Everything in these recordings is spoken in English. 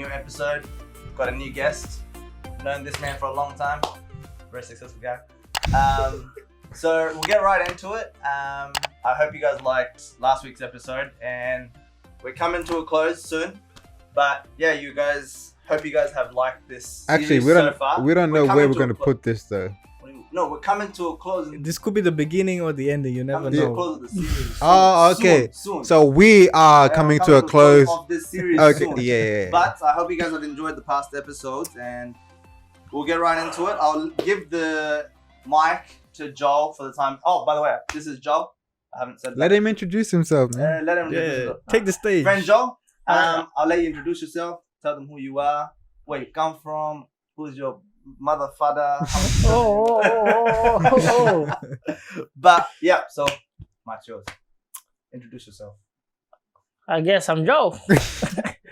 new episode. Got a new guest. Known this man for a long time. Very successful guy. So we'll get right into it. I hope you guys liked last week's episode, and we're coming to a close soon. But yeah, hope you guys have liked this. Actually, we don't know where we're gonna put this though. No, we're coming to a close. This could be the beginning or the ending. You never know. To a close of the series. Oh, okay. Soon. So we are coming to a close of this series. Okay, soon. yeah. But I hope you guys have enjoyed the past episodes, and we'll get right into it. I'll give the mic to Joel for the time. Oh, by the way, this is Joel. I haven't said that. Let him introduce himself, man. Let him introduce himself. Take the stage. Friend Joel, I'll let you introduce yourself. Tell them who you are, where you come from, who's your mother, father. But yeah, so mic's yours. Introduce yourself. I guess I'm Joe.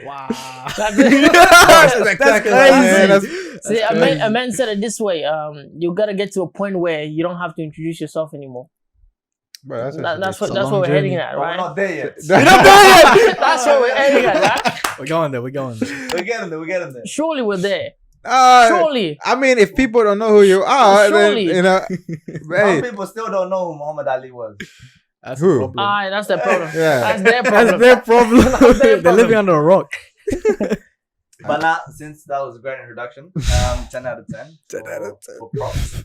Wow. That's crazy. See, a man said it this way. You gotta get to a point where you don't have to introduce yourself anymore. Bro, That's what we're heading at, But right? we're not there yet. That's what we're heading at, right? We're going there. We're getting there. Surely we're there. Uh, Surely. I mean, if people don't know who you are, Surely. then, you know, Some people still don't know who Muhammad Ali was. That's Who? the problem. That's their problem. Yeah. That's their problem. That's their problem. That's their They're living under a rock. But now, since that was a great introduction, 10 out of 10. 10 out of 10. For props.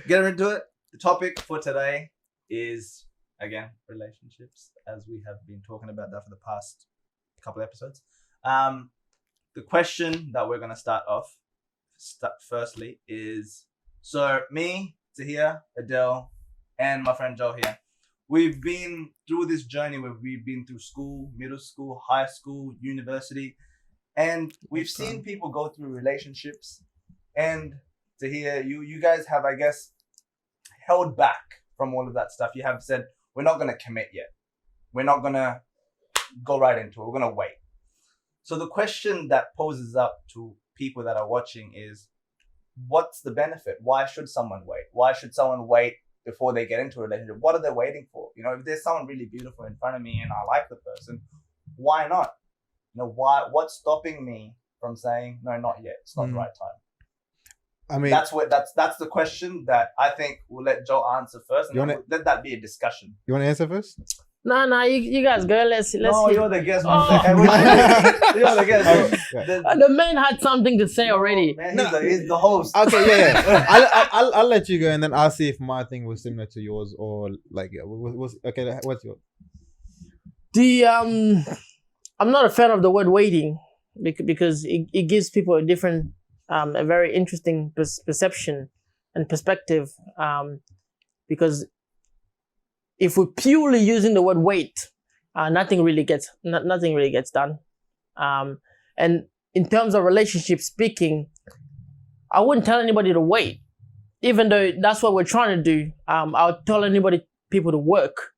Getting into it. The topic for today is, again, relationships, as we have been talking about that for the past couple episodes. The question that we're going to start off firstly is, so me, Tahir, Adele, and my friend Joe here, we've been through this journey where we've been through school, middle school, high school, university, and we've seen people go through relationships. And Tahir, you guys have, I guess, held back from all of that stuff. You have said, we're not going to commit yet. We're not going to go right into it. We're going to wait. So the question that poses up to people that are watching is, what's the benefit? Why should someone wait? Why should someone wait before they get into a relationship? What are they waiting for? You know, if there's someone really beautiful in front of me and I like the person, why not? You know, what's stopping me from saying, no, not yet. It's not the right time. I mean, that's the question that I think we'll let Joe answer first, and let that be a discussion. You want to answer first? No, you guys go. Let's. No, hear. you're the guest. Oh. You're the guest. The man had something to say already. Man, he's the host. Okay, yeah. I'll let you go, and then I'll see if my thing was similar to yours or like okay. What's yours? I'm not a fan of the word waiting because it gives people a different, a very interesting perception and perspective. Because if we're purely using the word wait, nothing really gets done. And in terms of relationship speaking, I wouldn't tell anybody to wait, even though that's what we're trying to do. I'll tell people to work.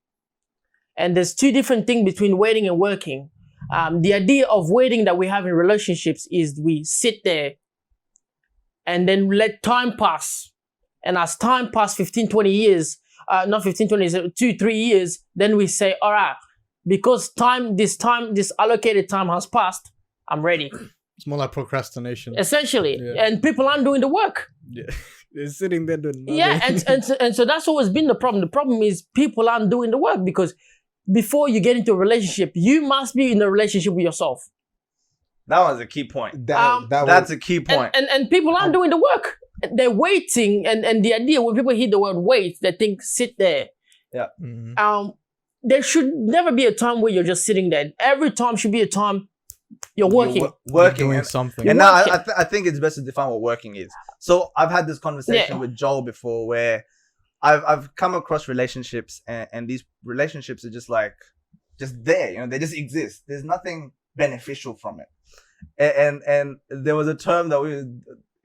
And there's two different things between waiting and working. The idea of waiting that we have in relationships is we sit there and then let time pass. And as time passes 15, 20 years, not 15, 20 years, 2, 3 years, then we say, all right, because this allocated time has passed, I'm ready. It's more like procrastination. Essentially. Yeah. And people aren't doing the work. Yeah. They're sitting there doing nothing. Yeah, and so that's always been the problem. The problem is people aren't doing the work because before you get into a relationship, you must be in a relationship with yourself. That was a key point. That's a key point. And people aren't doing the work. They're waiting, and the idea when people hear the word wait, they think sit there. Yeah. Mm-hmm. There should never be a time where you're just sitting there. Every time should be a time you're working. Working. Doing something. And now I think it's best to define what working is. So I've had this conversation with Joel before where I've come across relationships and these relationships are just there, you know, they just exist. There's nothing beneficial from it. And there was a term that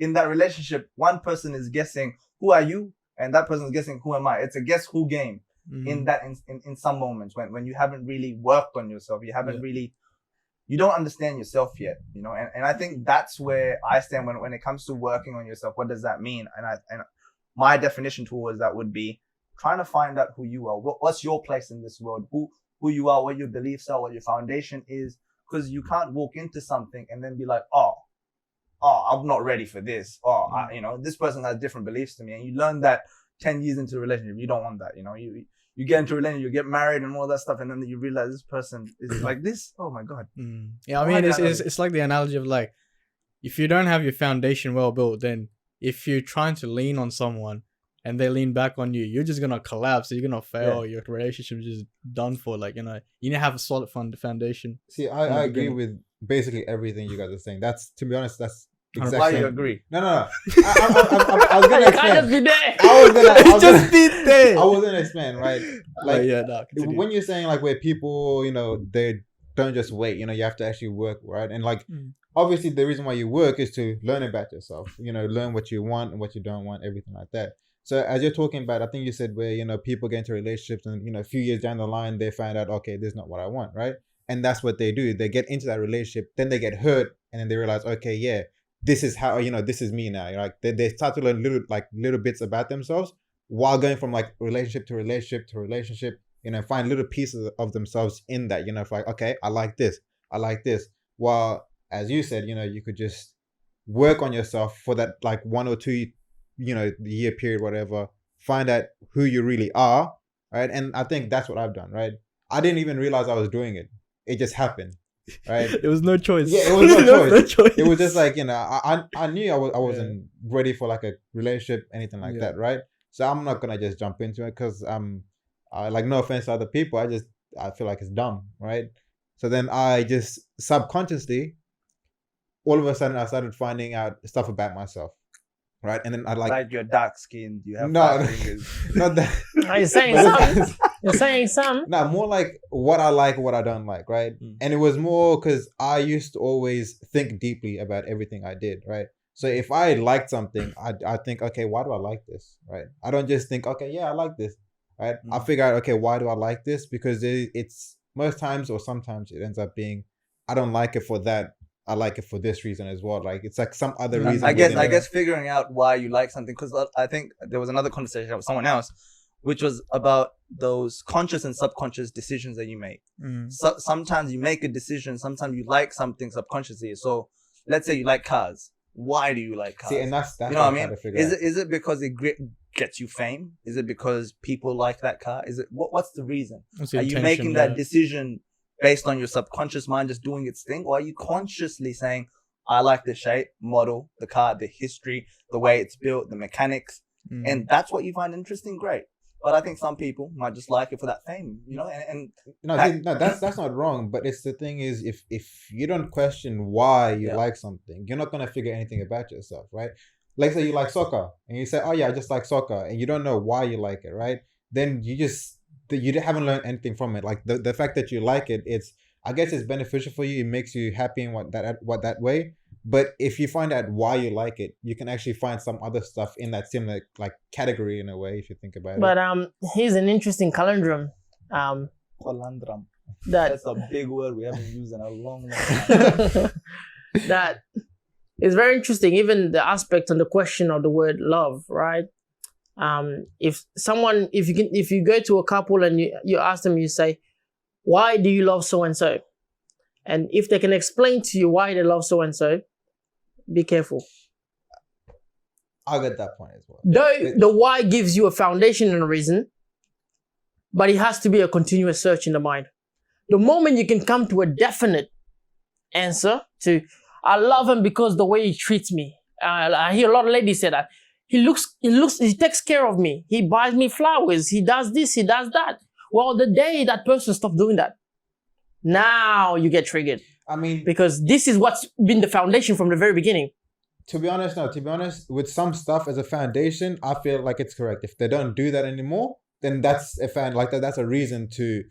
in that relationship, one person is guessing, who are you? And that person is guessing, who am I? It's a guess who game in some moments when you haven't really worked on yourself. You haven't really, you don't understand yourself yet, you know? And I think that's where I stand when it comes to working on yourself. What does that mean? And my definition towards that would be trying to find out who you are. What's your place in this world? Who you are, what your beliefs are, what your foundation is, because you can't walk into something and then be like, oh, I'm not ready for this. This person has different beliefs to me, and you learn that 10 years into a relationship. You don't want that. You get into a relationship, you get married and all that stuff, and then you realize this person is like this. Oh my god. Yeah, I mean, it's like the analogy of like, if you don't have your foundation well built, then if you're trying to lean on someone and they lean back on you, you're just gonna collapse. You're gonna fail. Your relationship is just done for. Like, you need to have a solid foundation. See, I agree with basically everything you guys are saying. That's, to be honest, that's exactly. Why you agree? No. I was gonna You can't explain. just be there. Just be there. I was gonna explain, right? Like, Continue. when you're saying like where people, they don't just wait. You have to actually work, right? And like, obviously, the reason why you work is to learn about yourself. Learn what you want and what you don't want, everything like that. So as you're talking about, I think you said where people get into relationships and a few years down the line they find out, okay, this is not what I want, right? And that's what they do. They get into that relationship, then they get hurt, and then they realize, okay, yeah, this is how this is me now. Like they start to learn little bits about themselves while going from like relationship to relationship to relationship. Find little pieces of themselves in that. Like, okay, I like this. While, as you said, you could just work on yourself for that like 1 or 2 year period, whatever, find out who you really are, right? And I think that's what I've done, right? I didn't even realize I was doing it. It just happened, right? There was no choice. Yeah, it was no choice. It was just like, I knew I wasn't ready for like a relationship, anything like that, right? So I'm not gonna just jump into it because like, no offense to other people, I feel like it's dumb, right? So then I just subconsciously, all of a sudden, I started finding out stuff about myself. Right, and then I like you're dark skinned. You have no, fingers. not that. Are you saying something? You're saying some. No, more like what I like, what I don't like, right? And it was more because I used to always think deeply about everything I did, right? So if I liked something, I think, okay, why do I like this, right? I don't just think, okay, yeah, I like this, right? I figure out, okay, why do I like this? Because it's most times or sometimes it ends up being, I don't like it for that. I like it for this reason as well. Like, it's like some other reason. I guess figuring out why you like something, because I think there was another conversation with someone else, which was about those conscious and subconscious decisions that you make. So sometimes you make a decision, sometimes you like something subconsciously. So let's say you like cars. Why do you like cars? See, and that's you know what I mean? Is it because it gets you fame? Is it because people like that car? Is it what's the reason? Are you making that decision based on your subconscious mind just doing its thing, or are you consciously saying, I like the shape, model, the car, the history, the way it's built, the mechanics, and that's what you find interesting? Great. But I think some people might just like it for that fame, and that's not wrong. But it's the thing is, if you don't question why you like something, you're not gonna figure anything about yourself, right? Like, say you like soccer, and you say, oh yeah, I just like soccer, and you don't know why you like it, right? Then you haven't learned anything from it. Like the fact that you like it, I guess it's beneficial for you. It makes you happy in what that way. But if you find out why you like it, you can actually find some other stuff in that similar like category in a way, if you think about it. But here's an interesting conundrum. Conundrum. That's a big word we haven't used in a long time. That is very interesting. Even the aspect on the question of the word love, right? If you go to a couple and you ask them, you say, why do you love so and so? And if they can explain to you why they love so and so, be careful. I'll get that point as well. The why gives you a foundation and a reason, but it has to be a continuous search in the mind. The moment you can come to a definite answer to, I love him because the way he treats me. I hear a lot of ladies say that. He takes care of me. He buys me flowers. He does this, he does that. Well, the day that person stops doing that, now you get triggered. I mean, because this is what's been the foundation from the very beginning. To be honest, with some stuff as a foundation, I feel like it's correct. If they don't do that anymore, then that's that's a reason to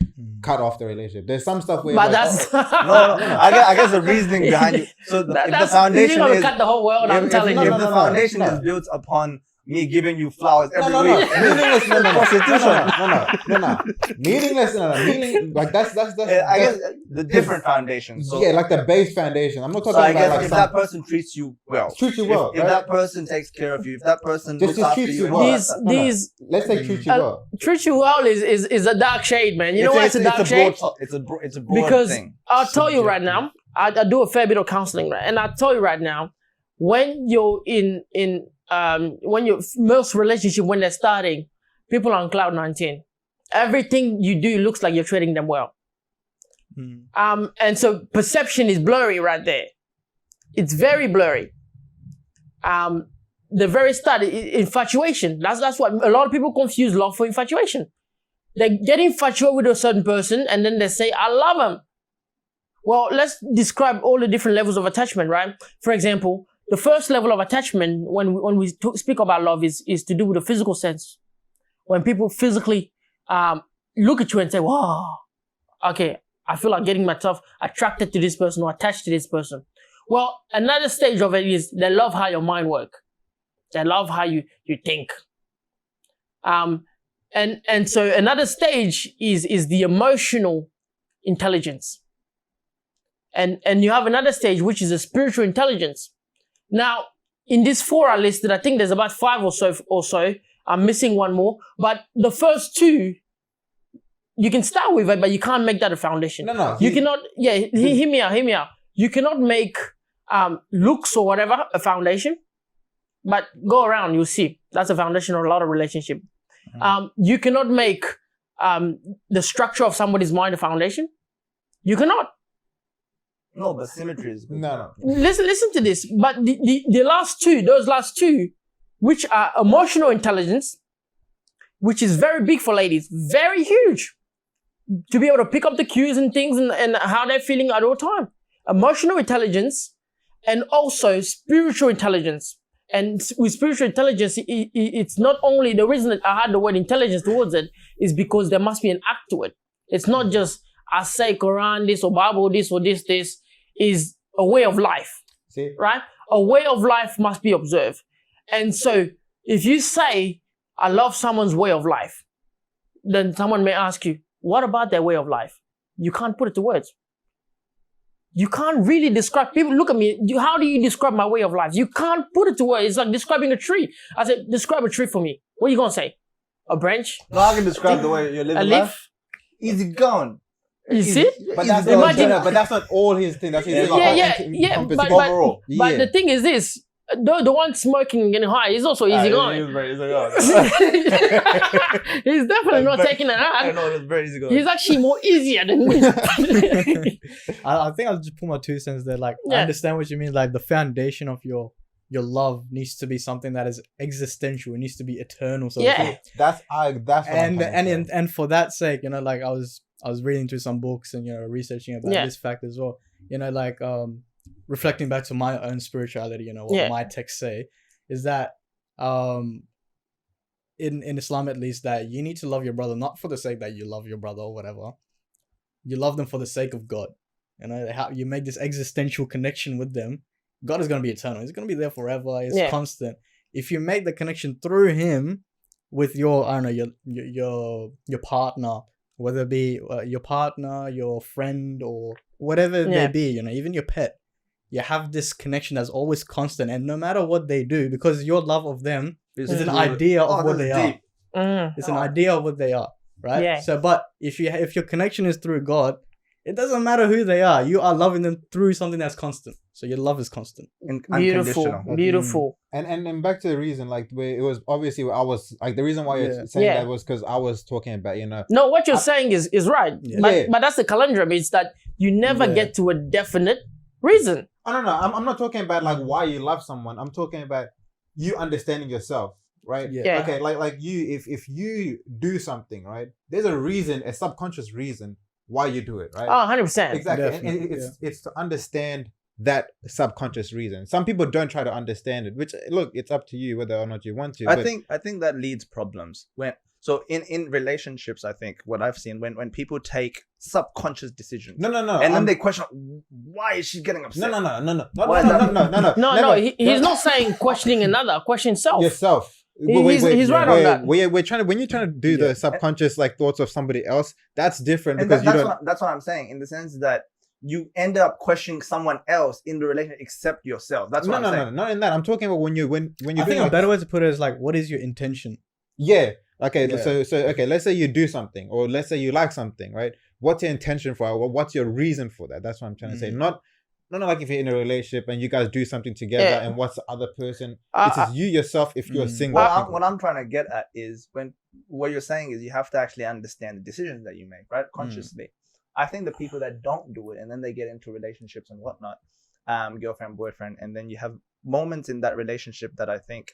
cut off the relationship. There's some stuff where, but like, that's no. I guess the reasoning behind it. So if the foundation you're gonna is cut the whole world. I'm telling you. If the foundation is built upon me giving you flowers every No. week. Meaningless. No. Meaningless. Meaning like that's. I guess the different foundations. So, yeah, like the base foundation. I'm not talking so I about guess like if some, that person treats you well, treats you well, if right? that person takes care of you, if that person Just looks after treats you, you and well. all These that, these Let's say treat you well. treat you well is a dark shade, man. You know why it's a dark shade? It's a broad Because thing. I'll tell you right now, I do a fair bit of counseling, right? And I'll tell you right now, when you're when your most relationship, when they're starting, people are on cloud 19. Everything you do looks like you're treating them well. And so perception is blurry right there. It's very blurry. The very start, infatuation. That's what a lot of people confuse love for infatuation. They get infatuated with a certain person and then they say, I love him. Well, let's describe all the different levels of attachment, right? For example, the first level of attachment when we speak about love is to do with the physical sense. When people physically look at you and say, wow, okay, I feel like getting myself attracted to this person or attached to this person. Well, another stage of it is they love how your mind works. They love how you think. And so another stage is the emotional intelligence. And you have another stage, which is a spiritual intelligence. Now, in this 4 I listed, I think there's about 5 or so. I'm missing one more. But the first 2, you can start with it, but you can't make that a foundation. No. You cannot, hear me out. You cannot make looks or whatever a foundation. But go around, you'll see. That's a foundation of a lot of relationship. You cannot make the structure of somebody's mind a foundation. You cannot. No, but symmetry is good. No. Listen to this. But the last 2, those last 2, which are emotional intelligence, which is very big for ladies, very huge, to be able to pick up the cues and things and how they're feeling at all time. Emotional intelligence and also spiritual intelligence. And with spiritual intelligence, it's not only the reason that I had the word intelligence towards it is because there must be an act to it. It's not just I say Quran this or Bible this or this is a way of life. See? Right? A way of life must be observed. And so if you say, I love someone's way of life, then someone may ask you, what about their way of life? You can't put it to words. You can't really describe, people look at me, how do you describe my way of life? You can't put it to words. It's like describing a tree. I said, describe a tree for me. What are you going to say? A branch? No, I can describe the way you're living A life. leaf? Easy going. You see? But that's Imagine- but that's not all his thing. That's his Yeah. But Overall. the thing is this, the one smoking and getting high is also easy going. He was very easy going. He's definitely not taking it I hard. know, it was very easy going. He's actually more easier than me. I think I'll just put my 2 cents there. Like, I Yeah. understand what you mean. Like, the foundation of your love needs to be something that is existential. It needs to be eternal. So Yeah. That's what I'm coming from. and for that sake, like I was reading through some books and researching about Yeah. this fact as well. Like reflecting back to my own spirituality, what Yeah. my texts say is that in Islam at least, that you need to love your brother not for the sake that you love your brother or whatever. You love them for the sake of God. How you make this existential connection with them. God is going to be eternal. He's going to be there forever. It's constant. If you make the connection through him with your, I don't know, your partner, whether it be your partner, your friend, or whatever it may be, even your pet, you have this connection that's always constant. And no matter what they do, because your love of them is an idea of what they are. It's an idea of what they are, right? Yeah. So, but if your connection is through God, it doesn't matter who they are. You are loving them through something that's constant. So your love is constant. Beautiful. And back to the reason, like where it was obviously I was like the reason why you're saying that was because I was talking about No, what you're saying is right, but that's the conundrum. It's that you never get to a definite reason. I don't know. I'm not talking about like why you love someone. I'm talking about you understanding yourself, right? Yeah. Okay, like you, if you do something, right? There's a reason, a subconscious reason why you do it, right? Oh, 100%. Exactly. And it's to understand that subconscious reason. Some people don't try to understand it, which look, it's up to you whether or not you want to. I think that leads problems. So in relationships, I think what I've seen when people take subconscious decisions. No. And then they question, why is she getting upset? No. No, he's not saying questioning another, question self. Yourself. He's right on that. We're trying to, when you're trying to do the subconscious like thoughts of somebody else, that's different because that's what I'm saying, in the sense that you end up questioning someone else in the relationship except yourself. That's what I'm saying. No, not in that. I'm talking about when you're I think a better way to put it is like, what is your intention? Yeah. Okay. Yeah. So okay. Let's say you do something, or let's say you like something, right? What's your intention for it? What's your reason for that? That's what I'm trying to say. Not like if you're in a relationship and you guys do something together, and what's the other person? It's you yourself. If you're single. What I'm trying to get at is what you're saying is you have to actually understand the decisions that you make, right? Consciously. I think the people that don't do it and then they get into relationships and whatnot, girlfriend, boyfriend, and then you have moments in that relationship that I think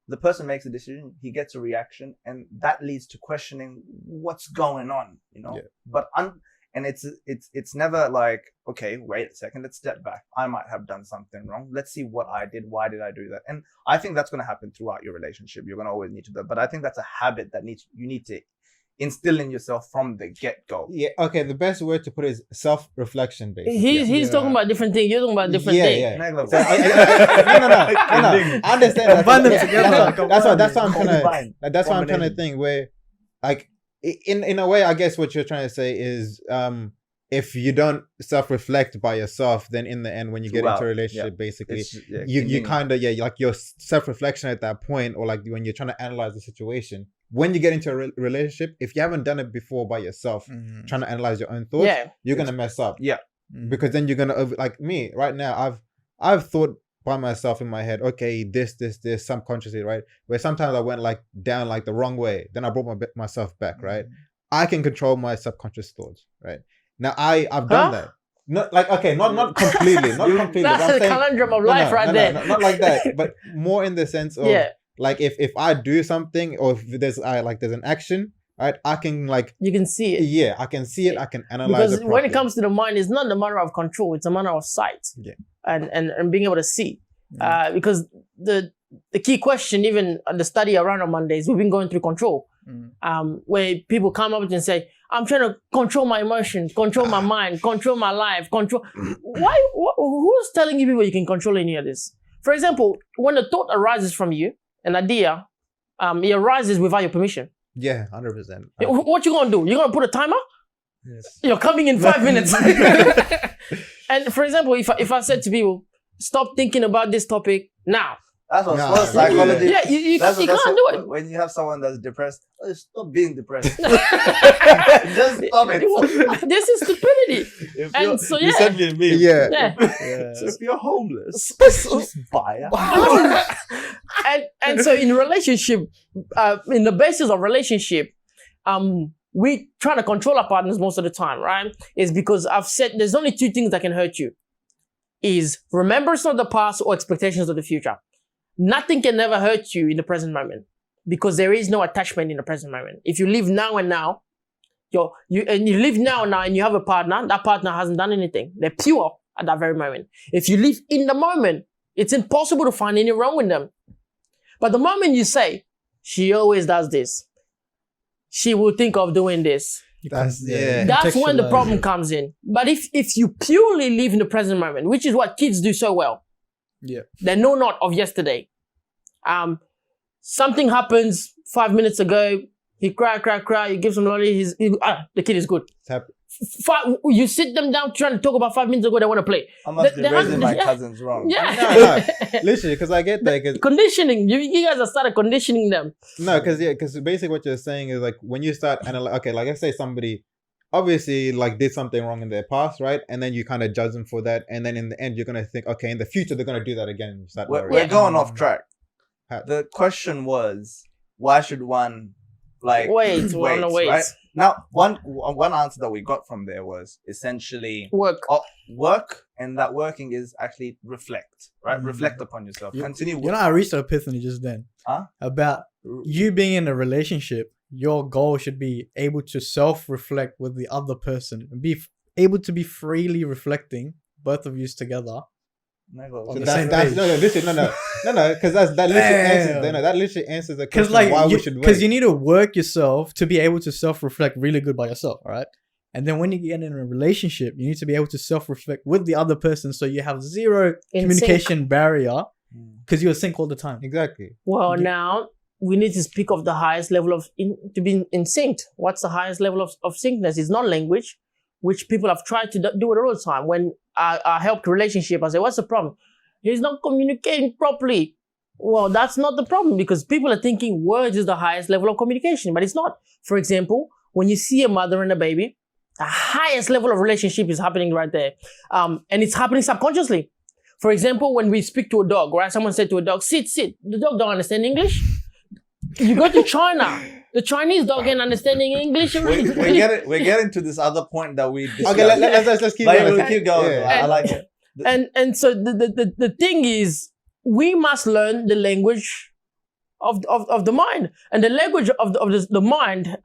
the person makes a decision, he gets a reaction, and that leads to questioning what's going on, you know. Yeah. But and it's never like, okay, wait a second, let's step back. I might have done something wrong. Let's see what I did. Why did I do that? And I think that's going to happen throughout your relationship. You're going to always need to do that. But I think that's a habit that you need to instill in yourself from the get-go. Yeah, okay, the best word to put is self-reflection, basically. He's talking about different things, you're talking about different things. Yeah. No. I understand. That's what I'm trying to think, where, like, in a way, I guess what you're trying to say is, if you don't self-reflect by yourself, then in the end, when you get into a relationship, basically, you kind of, like your self-reflection at that point, or like when you're trying to analyze the situation, when you get into a relationship, if you haven't done it before by yourself, trying to analyze your own thoughts, you're going to mess up. Yeah. Because then you're going to, like me right now, I've thought by myself in my head, okay, this, subconsciously, right? Where sometimes I went like down like the wrong way. Then I brought myself back, right? I can control my subconscious thoughts, right? Now I've done that. Not like, okay, not completely, not completely. That's the conundrum of life right there. Not like that, but more in the sense of, like if I do something, or if there's an action, right, I can like, you can see it. Yeah, I can see it. I can analyze it properly. When it comes to the mind, it's not a matter of control; it's a matter of sight. Yeah, and being able to see. Because the key question, even the study around on Mondays, we've been going through control. Where people come up and say, I'm trying to control my emotions, control my mind, control my life, control. Who's telling you people you can control any of this? For example, when a thought arises from you, an idea, it arises without your permission. Yeah, 100%. What you gonna do? You're gonna put a timer? Yes. You're coming in 5 minutes. And for example, if I said to people, stop thinking about this topic now. That's what psychology. Yeah, you can't do it. When you have someone that's depressed, stop being depressed. Just stop it. This is stupidity. And so you sent me a meme. Yeah. If you're homeless, just buy a house. And so in relationship, in the basis of relationship, we try to control our partners most of the time, right? Is because I've said there's only two things that can hurt you. Is remembrance of the past or expectations of the future. Nothing can ever hurt you in the present moment because there is no attachment in the present moment. If you live now and now, you live now and you have a partner, that partner hasn't done anything. They're pure at that very moment. If you live in the moment, it's impossible to find any wrong with them. But the moment you say, she always does this, she will think of doing this. That's when the problem comes in. But if you purely live in the present moment, which is what kids do so well, they know not of yesterday. Something happens 5 minutes ago. He cry. You give some lolly. The kid is good. You sit them down trying to talk about 5 minutes ago. They want to play. I must be raising my cousins wrong. Yeah, no. Literally, because I get that. Conditioning. You guys have started conditioning them. No, because basically what you're saying is like when you start analyzing. Okay, like let's say somebody obviously like did something wrong in their past, right? And then you kind of judge them for that, and then in the end you're gonna think, okay, in the future they're gonna do that again. We're going off track. The question was, why should one wait, right? Now, one answer that we got from there was essentially work, and that working is actually reflect, right? Reflect upon yourself. Continue. You know, I reached an epiphany just then about you being in a relationship. Your goal should be able to self-reflect with the other person and be able to be freely reflecting, both of you together. No, because that literally answers the question why we should wait. Because you need to work yourself to be able to self-reflect really good by yourself, right? And then when you get in a relationship, you need to be able to self-reflect with the other person, so you have zero communication barrier, because you're sync all the time. Exactly. Well, now we need to speak of the highest level of to be in sync. What's the highest level of syncness? It's not language, which people have tried to do it all the time. When I helped relationship, I say, what's the problem? He's not communicating properly. Well, that's not the problem, because people are thinking words is the highest level of communication, but it's not. For example, when you see a mother and a baby, the highest level of relationship is happening right there. And it's happening subconsciously. For example, when we speak to a dog, right? Someone said to a dog, sit. The dog don't understand English. You go to China, the Chinese dog can understand English. We're getting to this other point that we discussed. Okay, let's keep going. Let's keep going. Yeah. I like it. And so the thing is, we must learn the language of the mind, and the language of the mind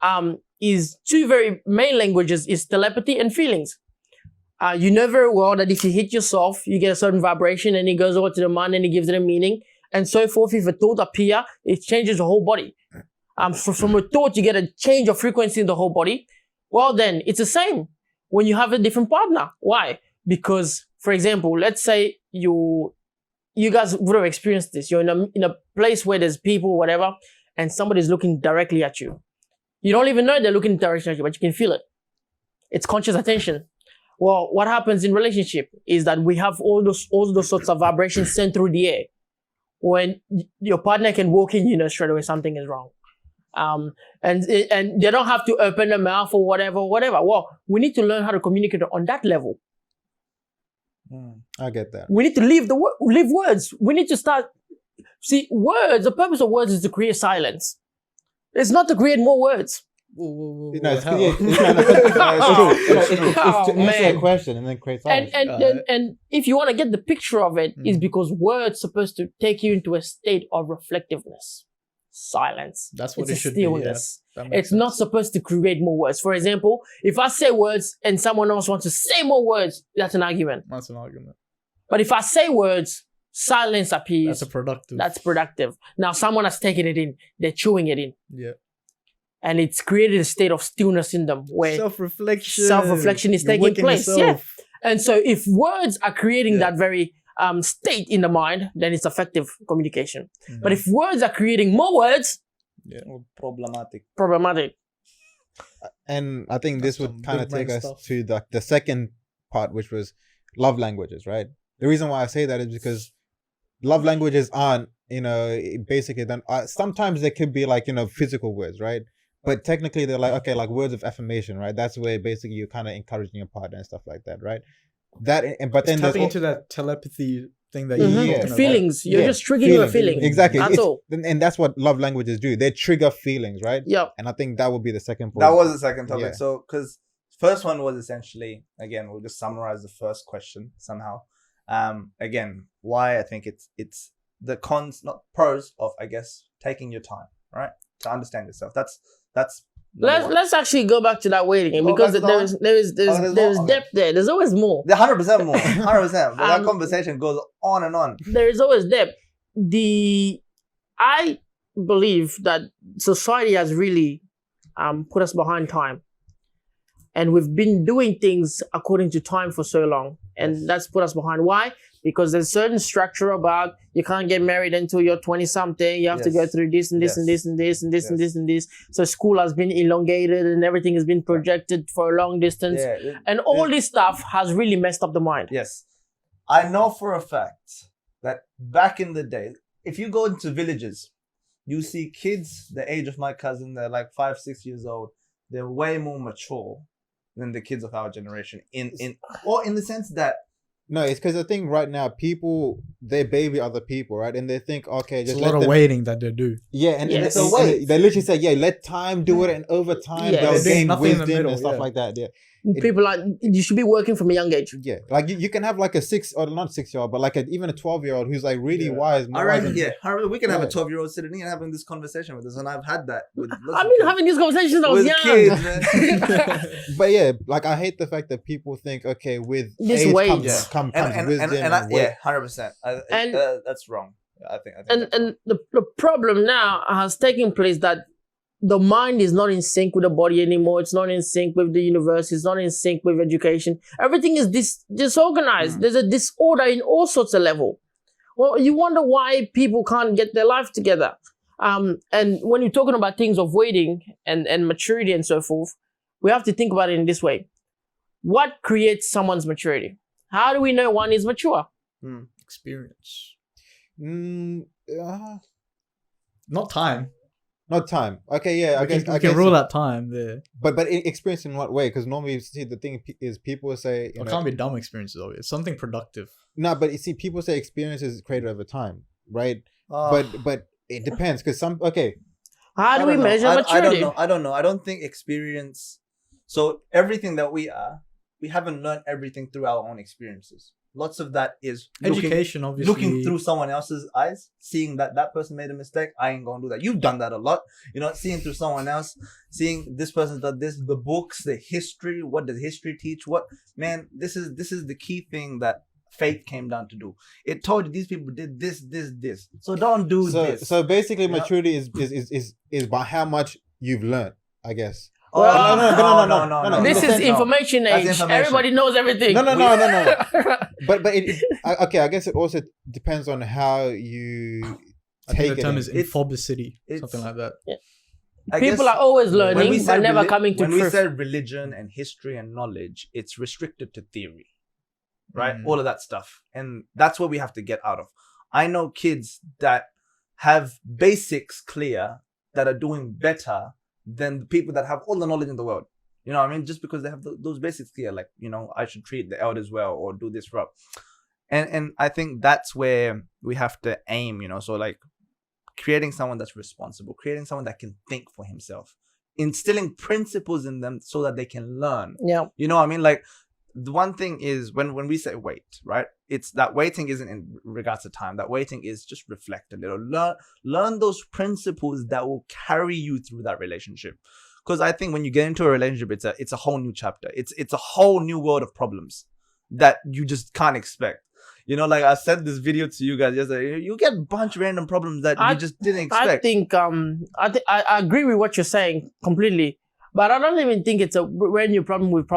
is two very main languages: is telepathy and feelings. You know very well that if you hit yourself, you get a certain vibration, and it goes over to the mind and it gives it a meaning, and so forth. If a thought appears, it changes the whole body. From a thought, you get a change of frequency in the whole body. Well, then it's the same when you have a different partner. Why? Because, for example, let's say you guys would have experienced this. You're in a place where there's people, whatever, and somebody's looking directly at you. You don't even know they're looking directly at you, but you can feel it. It's conscious attention. Well, what happens in relationship is that we have all those sorts of vibrations sent through the air. When your partner can walk in, you know straight away something is wrong. And they don't have to open their mouth or whatever. Well, we need to learn how to communicate on that level. I get that. We need to leave words. We need to start. See, words. The purpose of words is to create silence. It's not to create more words. No, it's to answer a question and then create silence. And if you want to get the picture of it, is because words supposed to take you into a state of reflectiveness. Silence. That's what it's it should stillness. be. Yeah. It's not supposed to create more words. For example, if I say words and someone else wants to say more words, that's an argument. That's an argument. But if I say words, silence appears. That's productive. Now someone has taken it in. They're chewing it in. Yeah. And it's created a state of stillness in them where self-reflection is taking place. Yeah. And so if words are creating that very state in the mind, then it's effective communication. Mm-hmm. But if words are creating more words, problematic. And I think this would kind of take us to the second part, which was love languages, right? The reason why I say that is because love languages aren't, basically then sometimes they could be like, physical words, right? But technically they're like, okay, like words of affirmation, right? That's where basically you're kind of encouraging your partner and stuff like that, right? But then tapping into that telepathy thing that you feelings. You're just triggering a feeling. Exactly. That's all. And that's what love languages do. They trigger feelings, right? Yep. And I think that would be the second point. That was the second topic. Yeah. So, because first one was essentially, again, we'll just summarize the first question somehow. Again, why I think it's the cons, not pros of, I guess, taking your time, right, to understand yourself. That's. Let's actually go back to that waiting game, because there's depth there. There's always more. 100% more. 100%. But that conversation goes on and on. There is always depth. I believe that society has really put us behind time, and we've been doing things according to time for so long, and that's put us behind. Why? Because there's certain structure about you can't get married until you're 20-something. You have to go through this and this and this and this and this and this and this. So school has been elongated and everything has been projected for a long distance. And all this stuff has really messed up the mind. Yes. I know for a fact that back in the day, if you go into villages, you see kids the age of my cousin, they're like 5-6 years old. They're way more mature than the kids of our generation in the sense that. No, it's because I think right now people, they baby other people, right? And they think, okay, just it's a lot of waiting that they do. Yeah, and it's a wait. They literally say, let time do it, and over time they'll gain wisdom and stuff like that. Yeah. People you should be working from a young age. Yeah, like you can have like a 6-year-old, but like even a 12-year-old who's like really wise. I reckon, we can have a 12-year-old sitting here and having this conversation with us, and I've had that with. I've been having these conversations since I was young. Kids, man. But yeah, like I hate the fact that people think, okay, with this age weight comes wisdom. And 100%. That's wrong. I think. And the problem now has taken place that the mind is not in sync with the body anymore. It's not in sync with the universe. It's not in sync with education. Everything is disorganized. There's a disorder in all sorts of level. Well, you wonder why people can't get their life together. And when you're talking about things of waiting and maturity and so forth, we have to think about it in this way. What creates someone's maturity? How do we know one is mature? Experience. Uh, Not time. Not time. Okay, yeah. We can rule out time there. But experience in what way? Because normally, see, the thing is people say It can't be dumb experiences, though. It's something productive. No, but you see, people say experience is created over time, right? Oh. But it depends because some How do we measure maturity? I don't know. I don't think experience. So everything that we are, we haven't learned everything through our own experiences. Lots of that is Education, obviously. looking through someone else's eyes, seeing that person made a mistake. I ain't gonna do that. You've done that a lot, seeing through someone else, seeing this person done this, the books, the history. What does history teach? What, man? This is the key thing that faith came down to do. It told you these people did this. So don't do this. So basically, maturity is by how much you've learned, I guess. No. This is information age. Information. Everybody knows everything. No. But okay, I guess it also depends on how you I take think the it. term is infobicity, something like that. People are always learning, but never coming to when truth. we say religion and history and knowledge, it's restricted to theory, right? All of that stuff, and that's what we have to get out of. I know kids that have basics clear that are doing better than the people that have all the knowledge in the world. You know what I mean? Just because they have those basics clear, like, I should treat the elders well or do this right. And I think that's where we have to aim, so like creating someone that's responsible, creating someone that can think for himself, instilling principles in them so that they can learn. Yeah. You know what I mean? Like, the one thing is when we say wait, right? It's that waiting isn't in regards to time. That waiting is just reflect a little, learn those principles that will carry you through that relationship. Because I think when you get into a relationship, it's a whole new chapter. It's a whole new world of problems that you just can't expect. Like I sent this video to you guys yesterday. You get a bunch of random problems that you just didn't expect. I think I agree with what you're saying completely. But I don't even think it's a brand new problem with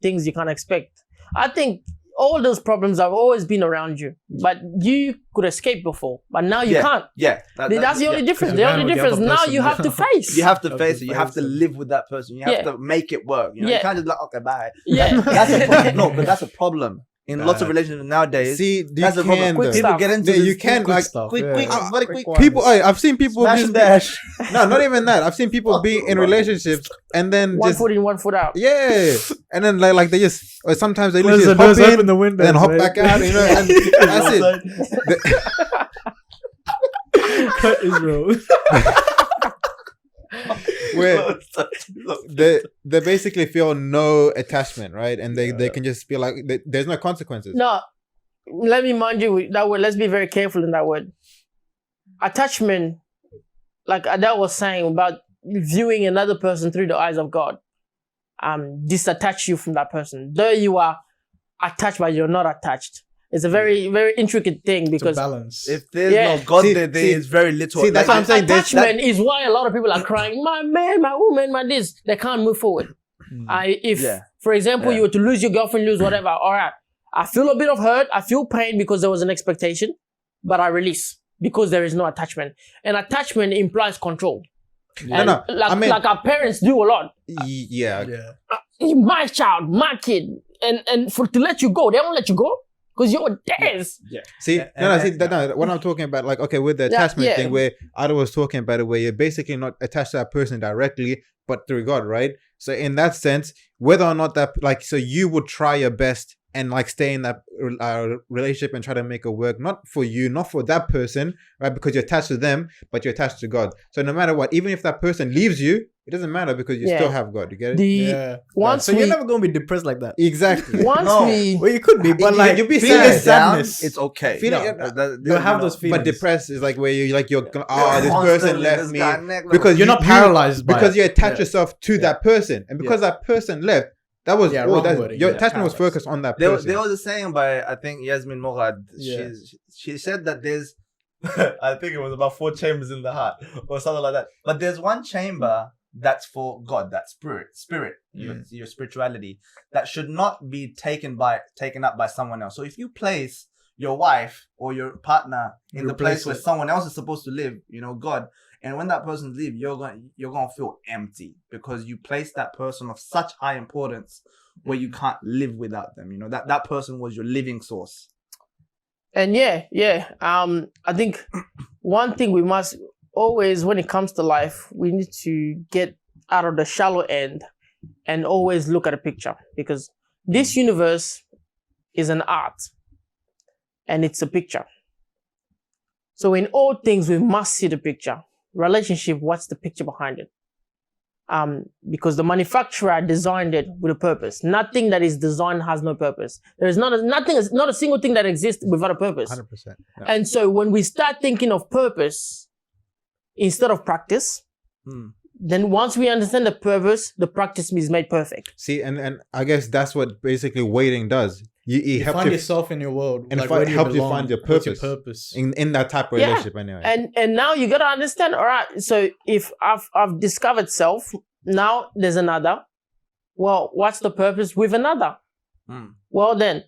things you can't expect. I think all those problems have always been around you, but you could escape before, but now you can't. Yeah, that's the only difference. The only difference now you have to face. You have to face it. You have to live with that person. You have to make it work. You can't just like, okay, bye. Yeah, that's a problem. No, but that's a problem. In lots of relationships nowadays, see, that's a problem. People get into this you can quick like stuff. quick, very quick. People. I've seen people Smash and dash. No, not even that. I've seen people be in relationships and then one just foot in, one foot out. Yeah, and then like they just, or sometimes they Close just the doors, hop in, open the windows, then hop man. back out. And that's it. Cut Israel. Where they basically feel no attachment, right? And they can just feel like there's no consequences. No, let me mind you with that word. Let's be very careful in that word. Attachment, like Adele was saying about viewing another person through the eyes of God, disattach you from that person. Though you are attached, but you're not attached. It's a very, very intricate thing because balance. If there's no God there is very little. See, that's what I'm saying. Attachment is why a lot of people are crying, my man, my woman, my this. They can't move forward. For example, you were to lose your girlfriend, lose whatever, all right, I feel a bit of hurt, I feel pain because there was an expectation, but I release because there is no attachment. And attachment implies control. And like our parents do a lot. Yeah. My child, my kid, and to let you go, they won't let you go. Because you're theirs. Yeah. See, what I'm talking about, like, okay, with the attachment thing, where Ada was talking about it, where you're basically not attached to that person directly, but through God, right? So in that sense, whether or not that, like, so you would try your best and like stay in that relationship and try to make it work, not for you, not for that person, right? Because you're attached to them, but you're attached to God. So no matter what, even if that person leaves you, it doesn't matter because you still have God. You get it? So you're never gonna be depressed like that. Exactly. Well, you could be, but like you'll be feeling sadness. It's okay. You'll have those feelings. But depressed is like where you like this person left me because you're not paralyzed by because you attach yourself to that person, and because that person left. That was your attachment was focused on that person. There was a saying by, I think, Yasmin Morad. She said that there's, I think it was about 4 chambers in the heart or something like that. But there's one chamber that's for God, that spirit, your spirituality, that should not be taken up by someone else. So if you place your wife or your partner in the Replace place where it. someone else is supposed to live, God. And when that person leaves, you're gonna feel empty because you place that person of such high importance where you can't live without them. That person was your living source. And I think one thing we must always, when it comes to life, we need to get out of the shallow end and always look at a picture, because this universe is an art and it's a picture. So in all things, we must see the picture. Relationship, what's the picture behind it? Because the manufacturer designed it with a purpose. Nothing that is designed has no purpose. There is not a single thing that exists without a purpose. 100%. Yeah. And so when we start thinking of purpose instead of practice, then once we understand the purpose, the practice is made perfect. See, and I guess that's what basically waiting does. You help find yourself in your world, and where do you help you belong? find your What's purpose, in that type of Yeah. relationship anyway. And now you gotta understand, all right, so if I've discovered self, now there's another. Well, what's the purpose with another? Well then,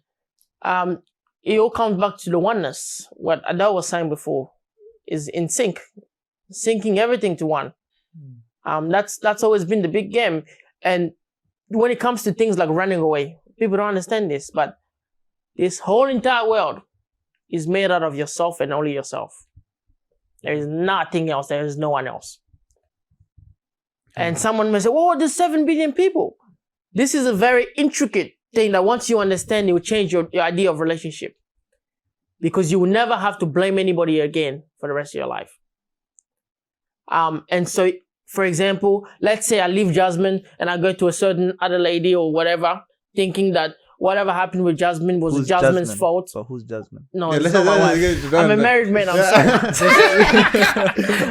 it all comes back to the oneness. What Adele was saying before is in sync, syncing everything to one. That's always been the big game. And when it comes to things like running away, people don't understand this, but this whole entire world is made out of yourself and only yourself. There is nothing else. There is no one else. And someone may say, oh, there's 7 billion people. This is a very intricate thing that once you understand, it will change your idea of relationship. Because you will never have to blame anybody again for the rest of your life. And so, for example, let's say I leave Jasmine and I go to a certain other lady or whatever, thinking that whatever happened with Jasmine was Who's Jasmine's Jasmine? fault. So who's Jasmine? No, Yeah, it's not my wife. I'm a married man, I'm sorry.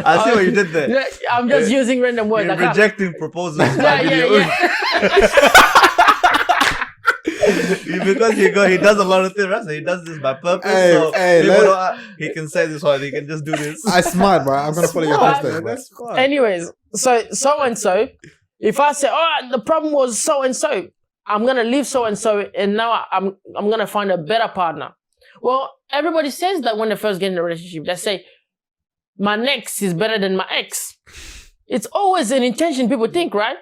I see what you did there. Yeah, I'm just using random words. You're I can't- rejecting proposals by video. Because he does a lot of things, right? So he does this by purpose. So people he can say this one, he can just do this. I'm smart, bro. I'm gonna follow your Smart. footsteps, bro. Anyways, so and so, if I say, oh, the problem was so and so, I'm gonna leave so and now I'm gonna find a better partner. Well, everybody says that when they first get in a relationship, they say, my next is better than my ex. It's always an intention people think, right?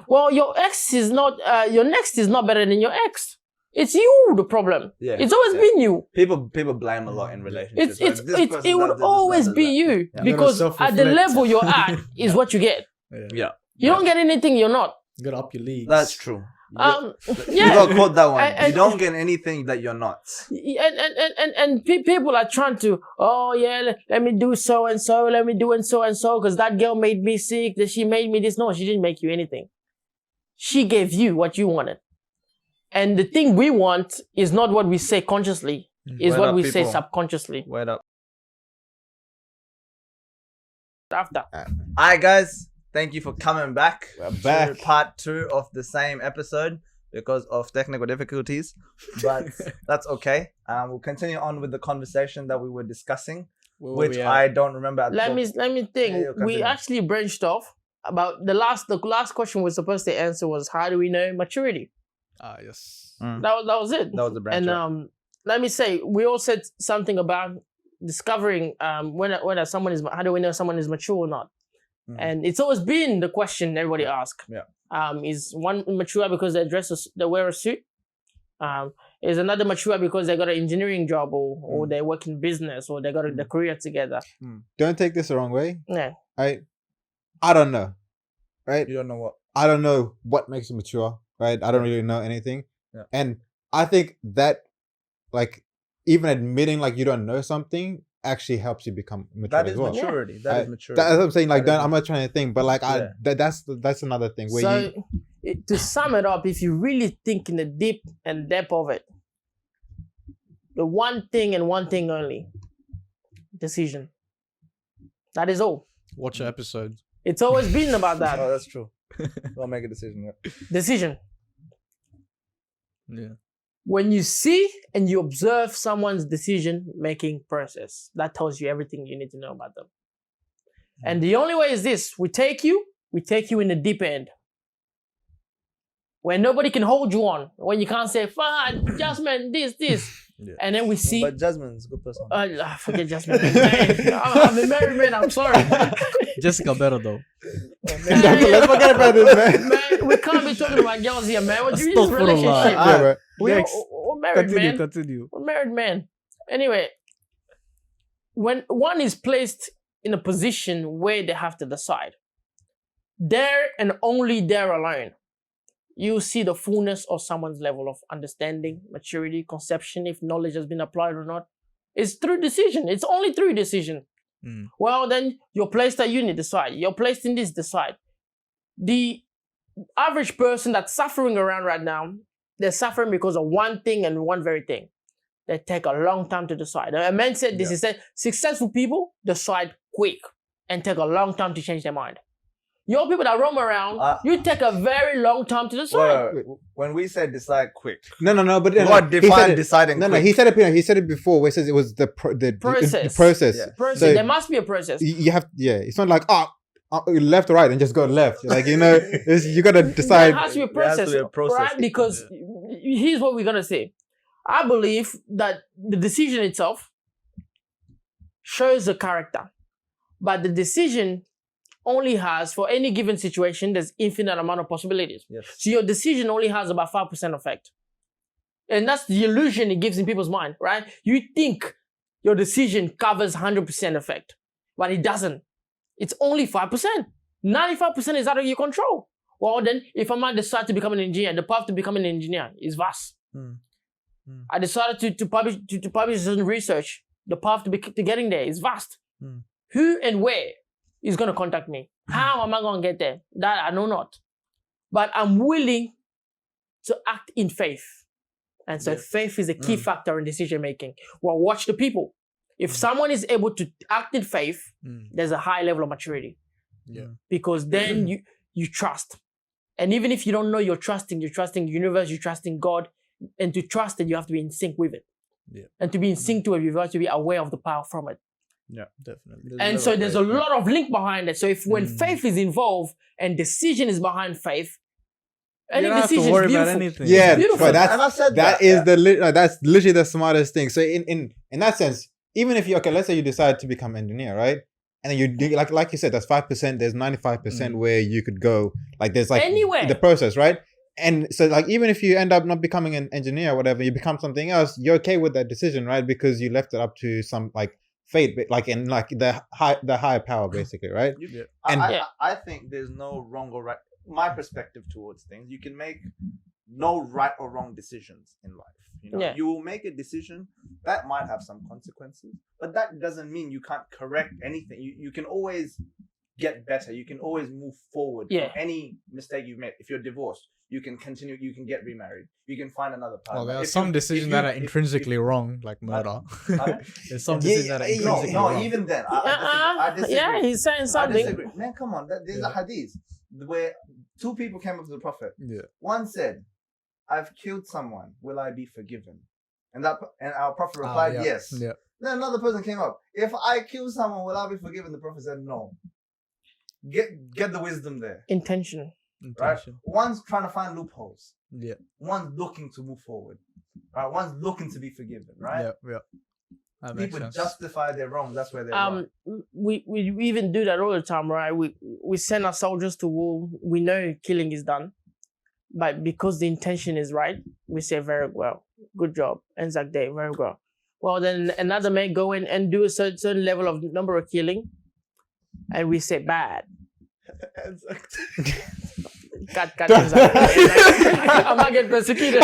Well, your next is not better than your ex. It's you the problem. Yeah, it's always been you. People blame a lot in relationships. It will always be you, Yeah. because Never at the self-reflect. level you're at is what you get. Yeah, You don't get anything you're not. You gotta up your leagues. that's true. You Yeah. got quote that one. And- You don't get anything that you're not. And people are trying to, oh yeah, let me do so and so, let me do and so because that girl made me sick, that she made me this. No, she didn't make you anything. She gave you what you wanted. And the thing we want is not what we say consciously, is Word what up, we say people. subconsciously. Wait up. After. Alright, guys. Thank you for coming back. We're To back. part 2 of the same episode because of technical difficulties, but that's okay. We'll continue on with the conversation that we were discussing, which I don't remember. At Let the- me think. Yeah, you We continue. actually branched off about the last question we're supposed to answer was, how do we know maturity? Yes. Mm. That was it. That was the branch. And let me say, we all said something about discovering whether someone is, how do we know someone is mature or not? Mm. And it's always been the question everybody asks. Yeah. Is one mature because they wear a suit? Is another mature because they got an engineering job or they work in business or they got a career together? Don't take this the wrong way. Yeah. I don't know, right? You don't know what. I don't know what makes you mature, right? I don't really know anything. Yeah. And I think that, like, even admitting like you don't know something actually helps you become mature That as is well. maturity. That is maturity. That's what I'm saying. Like, That is I'm not trying to think, but like, Yeah. that's another thing where So to sum it up, if you really think in the deep and depth of it, the one thing and one thing only, decision. That is all. Watch your episode. It's always been about that. Oh, that's true. Don't make a decision. Yeah. Decision. Yeah. When you see and you observe someone's decision-making process, that tells you everything you need to know about them. And the only way is this: we take you in the deep end. where nobody can hold you on, when you can't say, fine, Jasmine, this. Yeah. And then we see, But Jasmine's a good person. forget Jasmine. I'm a married man, I'm sorry. Jessica better though. Let's forget about this, man. Man, we can't be talking about girls here, man. What do you mean Astaghfirullah. relationship? Yeah, bro. We're married, man. Continue. We're married, man. Anyway, when one is placed in a position where they have to decide, there and only there alone, you see the fullness of someone's level of understanding, maturity, conception, if knowledge has been applied or not. It's through decision. It's only through decision. Well, then you're placed at uni, decide. You're placed in this, decide. The average person that's suffering around right now, they're suffering because of one thing and one very thing. They take a long time to decide. A man said this, he said, successful people decide quick and take a long time to change their mind. Your people that roam around, you take a very long time to decide. When we said decide quick, No. But what define deciding? No, quick? he said it. He said it before. Where it says it was the Process. process. Yeah. Process. So there must be a process. you have, it's not like left or right and just go left. Like you gotta decide. There has to be a There has to process, be a process. right? Because here's what we're gonna say. I believe that the decision itself shows the character, but the decision only has, for any given situation, there's infinite amount of possibilities. Yes. So your decision only has about 5% effect. And that's the illusion it gives in people's mind, right? You think your decision covers 100% effect, but it doesn't. It's only 5%. 95% is out of your control. Well, then, if I might decide to become an engineer, the path to becoming an engineer is vast. I decided to publish certain research. The path to getting there is vast. Who and where is going to contact me? How am I going to get there? That I know not. But I'm willing to act in faith. And so faith is a key factor in decision making. Well, watch the people. If someone is able to act in faith, there's a high level of maturity. Yeah. Because then you trust. And even if you don't know you're trusting the universe, you're trusting God. And to trust it, you have to be in sync with it. Yeah. And to be in sync to it, you have to be aware of the power from it. Yeah, definitely. And so there's a lot of link behind it. So if when faith is involved and decision is behind faith, any you don't have decision to worry is about beautiful. anything. Yeah, beautiful. but And I said that's literally the smartest thing. So in that sense, even if let's say you decide to become an engineer, right? And then you do, like you said, that's 5%. There's 95% where you could go. Like there's like Anywhere. the process, right? And so like even if you end up not becoming an engineer or whatever, you become something else. You're okay with that decision, right? Because you left it up to some like fate, like in like the higher power, basically, right? I think there's no wrong or right. My perspective towards things, you can make no right or wrong decisions in life. You know, you will make a decision that might have some consequences, but that doesn't mean you can't correct anything. You can always get better. You can always move forward from any mistake you've made. If you're divorced, you can continue. You can get remarried. You can find another partner. Well, there are some decisions that are intrinsically wrong, like murder. There's some decisions that are intrinsically wrong. Even then, I disagree. Yeah, he's saying something. I disagree. Man, come on. There's a hadith where two people came up to the Prophet. Yeah. One said, "I've killed someone. Will I be forgiven?" And our Prophet replied, "Yes." Yeah. Then another person came up. "If I kill someone, will I be forgiven?" The Prophet said, "No." Get the wisdom there. Intention. Right? One's trying to find loopholes. Yeah. One's looking to move forward. Right? One's looking to be forgiven. Right? Yeah. That makes People sense. justify their wrongs. That's where they're wrong. We even do that all the time, right? We send our soldiers to war. We know killing is done, but because the intention is right, we say very well, good job, Anzac Day, very well. Well, then another may go in and do a certain level of number of killing, and we say bad. Cut Anzac Day. I'm not getting persecuted.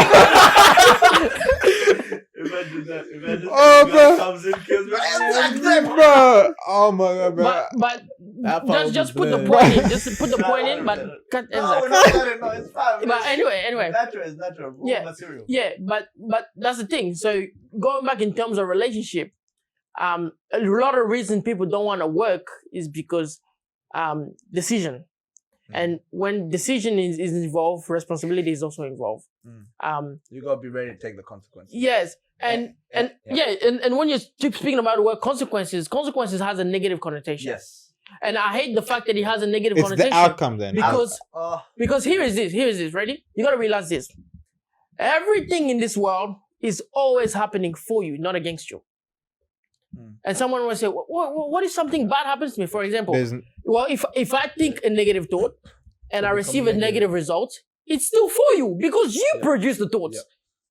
Imagine that. Imagine bro. comes in, kills me. Bro. Oh my god, bro. But just put the point in. Just put the point in, but cut Anzac. No, it's fine. But anyway. Natural. Raw material. Yeah, but that's the thing. So going back in terms of relationship, a lot of reason people don't want to work is because decision. And when decision is involved, responsibility is also involved. You gotta be ready to take the consequences. Yes. And when you're speaking about the word consequences has a negative connotation. Yes. And I hate the fact that it has a negative It's the connotation. outcome then. Because here is this, ready? You gotta realize this. Everything in this world is always happening for you, not against you. And someone will say, what if something bad happens to me? For example, well, if I think a negative thought and I receive a negative result, it's still for you because you produce the thoughts.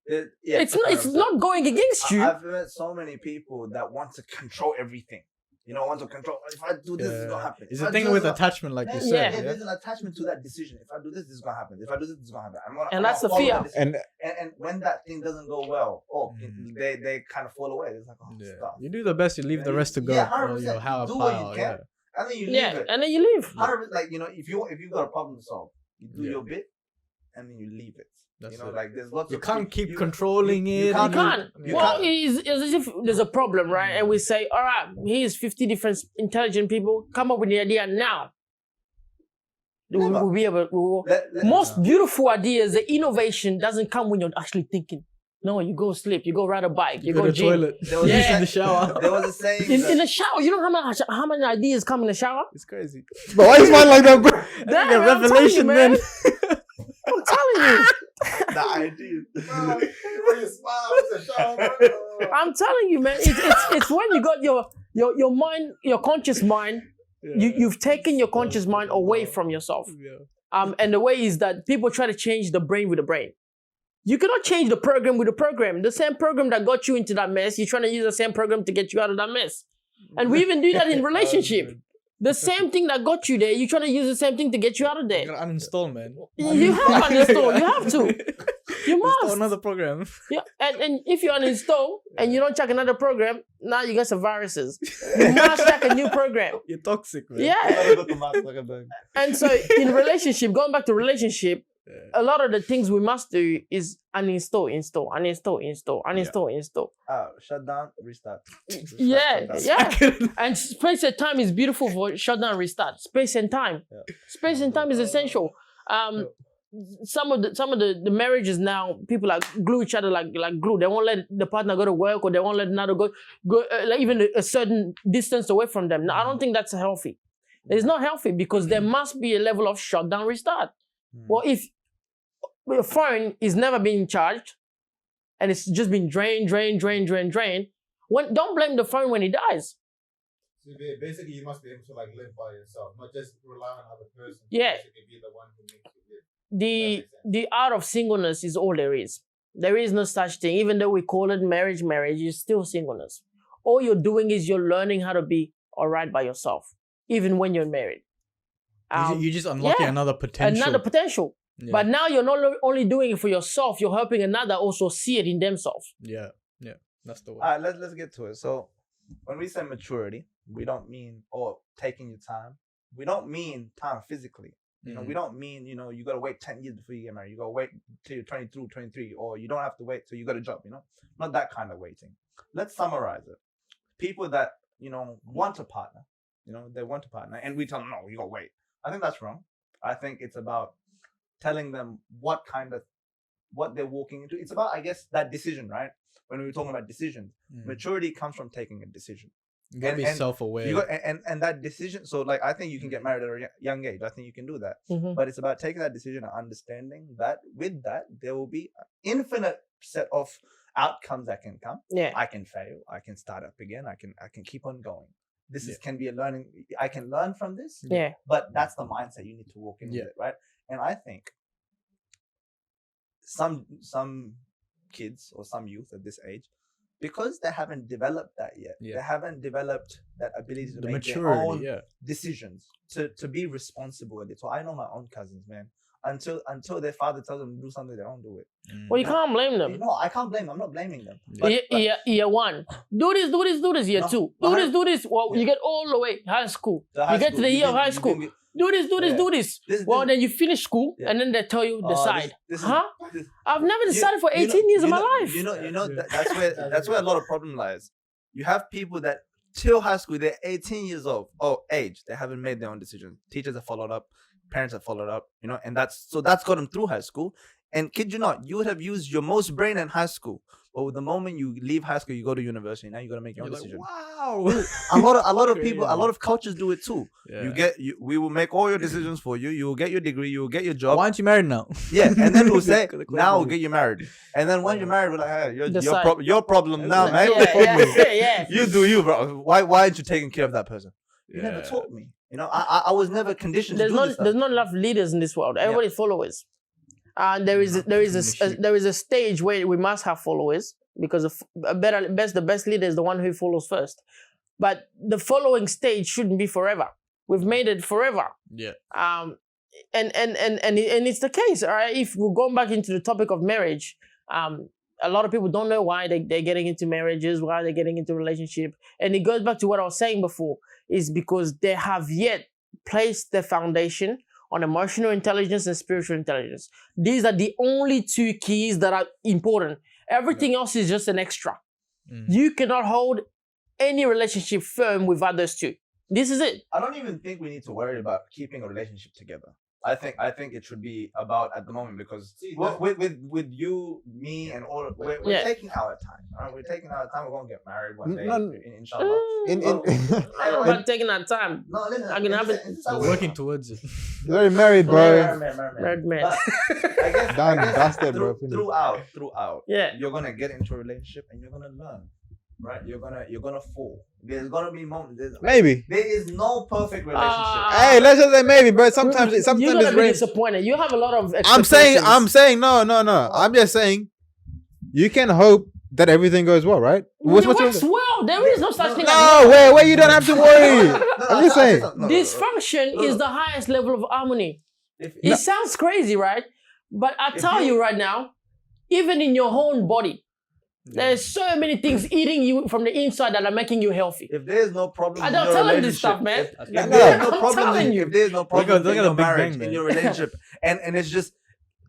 It's not going against you. I've met so many people that want to control everything. Want to control. If I do this, it's gonna happen. It's a thing with attachment, like you said. Yeah, there's an attachment to that decision. If I do this is gonna happen. If I do this is gonna happen. And that's the fear. And when that thing doesn't go well, they kind of fall away. It's like, stop. You do the best, you leave the rest to go. Yeah, 100%. Do what you can, and then you leave it. And then you leave. 100%, like if you've got a problem to solve, you do your bit, and then you leave it. That's like there's lots you of can't keep controlling it. You can't. Well, it's as if there's a problem, right? And we say, all right, here's 50 different intelligent people. Come up with the idea now. We'll be able. Most beautiful ideas, the innovation doesn't come when you're actually thinking. No, you go sleep, you go ride a bike, you go to the gym. toilet. Yeah. In the shower. There was a saying In the shower, you know how many ideas come in the shower? It's crazy. But why is mine like that, bro? That's a revelation, man. I'm telling you. the idea. I'm telling you, man. It's when you got your mind, your conscious mind. You've taken your conscious mind away from yourself. And the way is that people try to change the brain with the brain. You cannot change the program with the program. The same program that got you into that mess, you're trying to use the same program to get you out of that mess. And we even do that in relationship. The same thing that got you there, you're trying to use the same thing to get you out of there. You gotta uninstall, man. You have to uninstall. You have to. You must. Install another program. Yeah, and if you uninstall and you don't check another program, now you got some viruses. You must check a new program. You're toxic, man. Yeah. And so in relationship, going back to relationship, a lot of the things we must do is uninstall, install. Shut down, restart. Yeah. And space and time is beautiful for shut down, restart. Space and time. Space and time is essential. Some of the marriages now, people like glue each other like glue. They won't let the partner go to work, or they won't let another go like even a certain distance away from them. Now, I don't think that's healthy. It's not healthy because there must be a level of shut down, restart. Well, if your phone is never being charged and it's just been drained, don't blame the phone when it dies. So basically, you must be able to live by yourself, not just rely on other person. Yeah. Basically be the one who makes you live. The art of singleness is all there is. There is no such thing. Even though we call it marriage, it's still singleness. All you're doing is you're learning how to be all right by yourself, even when you're married. You're just unlocking another potential. Yeah. But now you're not only doing it for yourself, you're helping another also see it in themselves. Yeah, that's the way. All right, let's get to it. So when we say maturity, we don't mean taking your time. We don't mean time physically. We don't mean, you got to wait 10 years before you get married. You got to wait till you're 22, 23, or you don't have to wait till you got a job, Not that kind of waiting. Let's summarize it. People that, want a partner, they want a partner, and we tell them, no, you got to wait. I think that's wrong. I think it's about telling them what they're walking into. It's about, I guess, that decision, right? When we were talking about decisions, maturity comes from taking a decision. You gotta be self-aware. And that decision. So, I think you can get married at a young age. I think you can do that. But it's about taking that decision and understanding that with that there will be an infinite set of outcomes that can come. Yeah, I can fail. I can start up again. I can keep on going. This can be a learning. I can learn from this. Yeah. But that's the mindset you need to walk in with it, right? And I think some kids or some youth at this age, because they haven't developed that yet, they haven't developed that ability to make their own decisions, to be responsible with it. So I know my own cousins, man. Until their father tells them to do something, they don't do it. Well, you can't blame them. No, I can't blame them. I'm not blaming them. Year one, do this. Year two, do this. Well, you get all the way high school. You get to the year of high school. Do this. Well, then you finish school, and then they tell you decide. I've never decided for 18 years of my life. That's where a lot of problem lies. You have people that till high school they're 18 years old, age, they haven't made their own decisions. Teachers have followed up. parents have followed up, and that's got them through high school. And kid you not, you would have used your most brain in high school, but with the moment you leave high school, you go to university. Now you got to make your own decision. Wow. A lot of people, a lot of cultures do it too. Yeah. We will make all your decisions for you. You will get your degree. You will get your job. Why aren't you married now? Yeah, and then we'll say, The now we'll question. get you married. And then when you're married, we're like, hey, Decide. your problem now, man. Yeah. You do you, bro. Why aren't you taking care of that person? You never taught me. I was never conditioned to do this stuff. There's not enough leaders in this world. Everybody's followers. There is a stage where we must have followers, because the best leader is the one who follows first. But the following stage shouldn't be forever. We've made it forever. Yeah. And it's the case. All right. If we're going back into the topic of marriage, a lot of people don't know why they're getting into marriages, why they're getting into relationship, and it goes back to what I was saying before, is because they have yet placed the foundation on emotional intelligence and spiritual intelligence. These are the only two keys that are important. Everything else is just an extra. You cannot hold any relationship firm without those two. This is it. I don't even think we need to worry about keeping a relationship together. I think it should be about at the moment, because with you, me, and all, we're taking our time. Right? We're taking our time. We're gonna get married one day, inshallah. I don't know about taking that time. No, listen. I can have it. We're working towards it. You're married, bro. Married man. I guess Dusted, bro. throughout, Yeah. you're gonna get into a relationship and you're gonna learn. Right, you're gonna fall. There's gonna be moments. Maybe. There is no perfect relationship. Hey, let's just say maybe, bro. Sometimes you're it's gonna be rain. disappointed. You have a lot of. I'm saying no. Oh. I'm just saying you can hope that everything goes well, right? It works well. There is no such thing. No, where you don't have to worry. I'm just saying. Dysfunction is the highest level of harmony. It sounds crazy, right? But I tell you right now, even in your own body, there's so many things eating you from the inside that are making you healthy. If there's no problem, I don't tell them this stuff, man. If there's no problem, telling you. if there's no problem Look in at your the Big marriage, Bang, in man. your relationship, and it's just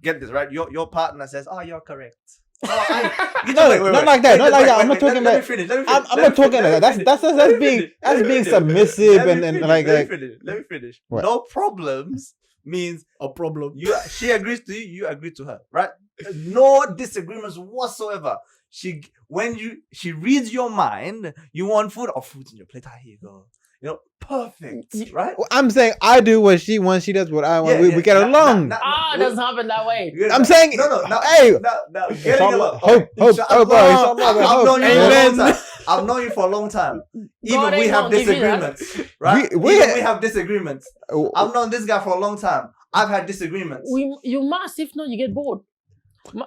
get this right. Your partner says, "Oh, you're correct." No, not like that. Not like that. I'm not talking about. I'm not talking like that. That's being submissive and like. Let me finish. What? No problems means A problem. she agrees to you, you agree to her, right? No disagreements whatsoever. She reads your mind. You want food? Oh, food's in your plate. Ah, here you go. Perfect, right? I'm saying I do what she wants. She does what I want. We get along. It doesn't happen that way. I'm saying. No. Hey. Now, getting along. Hope, bro. I've known you for a long time. Even God we ain't have gonna give you that. disagreements, right? We Even we have disagreements. Oh. I've known this guy for a long time. I've had disagreements. You must, if not, you get bored.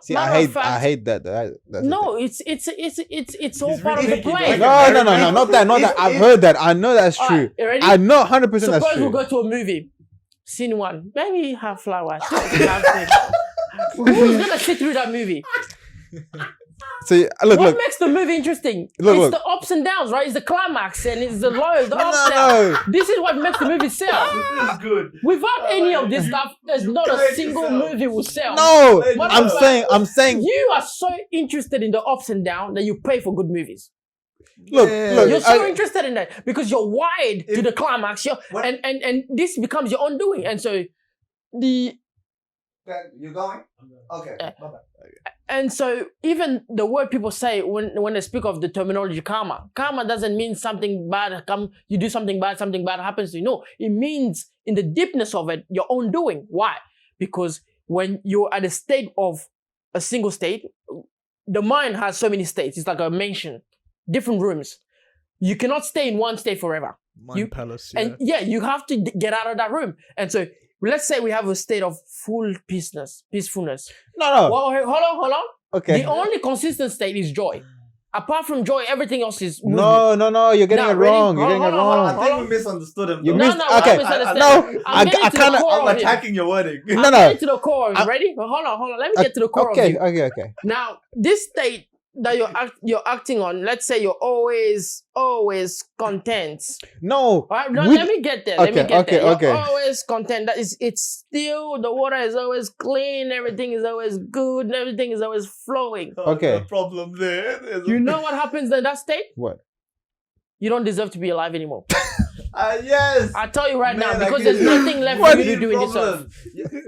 See, Matter I of fact, hate that. That's no, it's all part of the really play. No, not that. I've heard that. I know that's true. Alright, you ready? I know 100% that's Suppose true. we go to a movie. Scene one. Maybe have flowers. Who's gonna sit through that movie? See, look. What makes the movie interesting? Look. The ups and downs, right? It's the climax and it's the lows, the ups and No. downs. This is what makes the movie sell. This is good. Without any of this stuff, there's not a single movie will sell. No, What I'm about- saying. You are so interested in the ups and downs that you pay for good movies. Look. You're so interested in that because you're wired to the climax. And this becomes your undoing. And so You going? Okay. Yeah. Bye-bye. And so even the word people say when they speak of the terminology karma doesn't mean something bad you do something bad happens to you. No, it means in the deepness of it, your own doing. Why? Because when you're at a state of a single state, the mind has so many states. It's like a mansion, different rooms. You cannot stay in one state forever. Mind palace. And you have to get out of that room. And so let's say we have a state of full peacefulness. No. Well, hold on. Okay. The only consistent state is joy. Apart from joy, everything else is movement. No. You're getting Now, it wrong. ready? You're getting it Hold on, wrong. I think we misunderstood him. You though. missed. No, Okay. I misunderstand. No, I'm getting to the kinda- core I'm of it. attacking your wording. No. I'm getting to the core of it. Ready? Hold on. Let me get to the core of it. Okay. Now, this state that you're acting on, let's say you're always content. No. All right, let me get there. Okay. You're always content. It's still, the water is always clean, everything is always good, everything is always flowing. Okay. The problem there. You know what happens in that state? What? You don't deserve to be alive anymore. Yes. I tell you right now, Man, I because give there's you- nothing left What for you to Big do in yourself.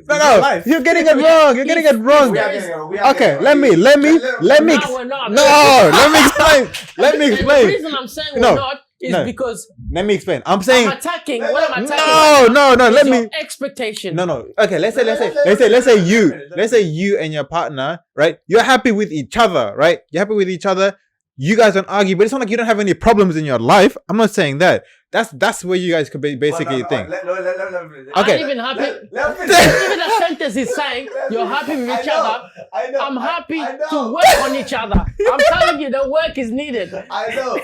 problem. No, you're getting it wrong. You're getting it wrong. We are getting it- we are Okay, getting it let me. No, we're not. No, let me explain. Let me And the explain. reason I'm saying we're No, not is no. because Let me explain. I'm saying I'm attacking. What I'm attacking? no. is Let your me. expectation. No. Okay, let's say you and your partner, right? You're happy with each other, right? You're happy with each other. You guys don't argue, but it's not like you don't have any problems in your life. I'm not saying that. That's where you guys could basically think. Okay. I'm even happy. Let me Even a sentence is saying you're happy with each other. I know. I'm happy I know. to work on each other. I'm telling you, the work is needed. I know.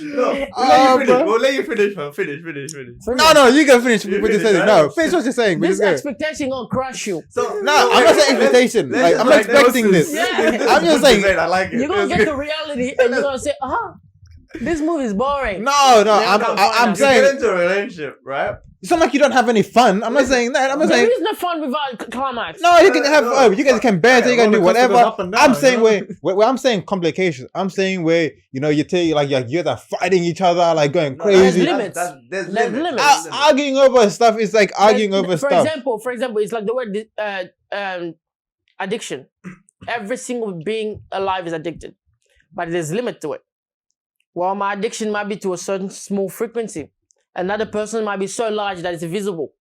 No, bro. we'll let you finish, man. Finish. No, you can finish what you're finish, saying. right? No, finish what you're saying. We This just go. expectation gonna crush you. So No, I'm not saying expectation. Like, I'm not expecting this. Yeah. I'm just saying. I like it. You're gonna get to reality and you're gonna say, this movie is boring. No, Then I'm come find I'm us. You get saying into a relationship, right? it's not like you don't have any fun. I'm not saying that. I'm not There saying is no fun without climax. no. You can have No. you guys can banter. You can do roller coaster whatever. goes up and down, I'm saying you know? where I'm saying complications. I'm saying where you tell you like you're fighting each other, like going No, crazy. There's limits. There's There's limits. limits. Arguing over stuff is like arguing over For stuff. example, it's like the word addiction. Every single being alive is addicted, but there's limit to it. Well, my addiction might be to a certain small frequency. Another person might be so large that it's visible.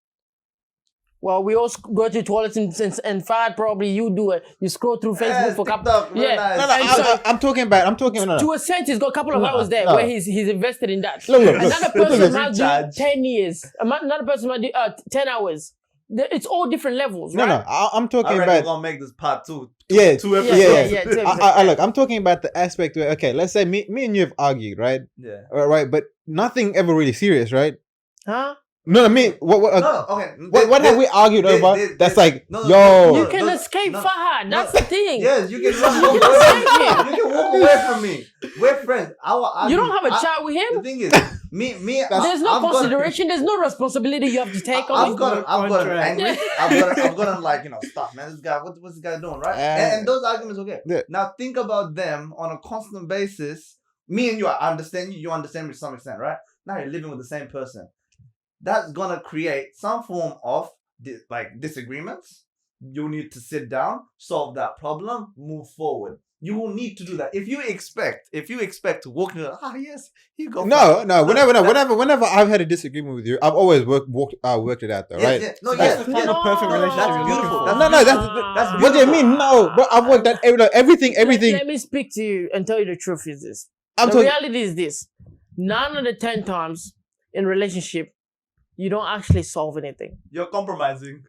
Well, we all go to toilets and Fahad, probably you do it. You scroll through Facebook for a couple. TikTok, very Yeah. nice. No, And so- I'm talking about. To a sense, he's got a couple of hours there no. where he's invested in that. Look, Another look, person look. might do Recharge. 10 years. Another person might do 10 hours. It's all different levels, No, right? I'm I talking reckon we're about. gonna make this part two. Yeah, Two Yeah, episodes. yeah, yeah. I look. I'm talking about the aspect where okay, let's say me and you have argued, right? Yeah. Right, but nothing ever really serious, right? Huh? No, I mean, what No, okay. what have we argued over? That's like, no, yo, You can no, escape no, Fahad. That's no. the thing. Yes, you can You walk can away. escape him. You can walk away from me. We're friends. You don't have a chat with The him. thing is, me. There's no I've got- consideration. There's no responsibility you have to take on I've it. got Contract. angry. Yeah. I've gotten like stop, man. This guy, what's this guy doing, right? And those arguments, okay. Yeah. Now think about them on a constant basis. Me and you, I understand you. You understand me to some extent, right? Now you're living with the same person. That's gonna create some form of disagreements. You need to sit down, solve that problem, move forward. You will need to do that. If you expect to walk into yes, you go. no. Whenever I've had a disagreement with you, I've always worked it out, though, right? Yes, no, That's yes, the yes. kind of perfect relationship That's you're beautiful. looking for. No, That's What do you beautiful. mean? No, but I've worked out everything. Let me speak to you and tell you the truth is this. I'm The talking. reality is this. 9 out of 10 times in relationship, you don't actually solve anything. You're compromising.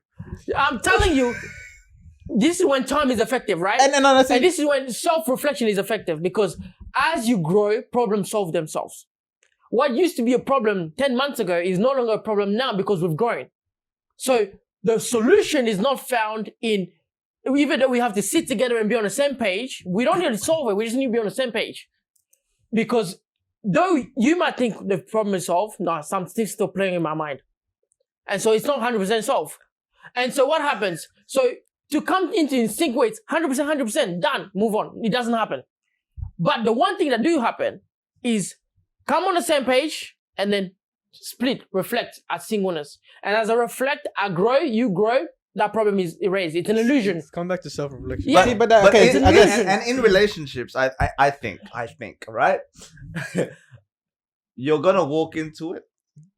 I'm telling you, this is when time is effective, right? And I say, And this is when self-reflection is effective because as you grow, problems solve themselves. What used to be a problem 10 months ago is no longer a problem now because we've grown. So the solution is not found in, even though we have to sit together and be on the same page, we don't need to solve it. We just need to be on the same page. Because though you might think the problem is solved, no, something's still playing in my mind. And so it's not 100% solved. And so what happens? So to come into in sync with 100%, done, move on. It doesn't happen. But the one thing that do happen is come on the same page and then split, reflect at singleness. And as I reflect, I grow, you grow, that problem is erased. It's an illusion. Let's come back to self-reflection. Yeah. see, but okay, in, I guess. and in relationships, I think, right? You're gonna walk into it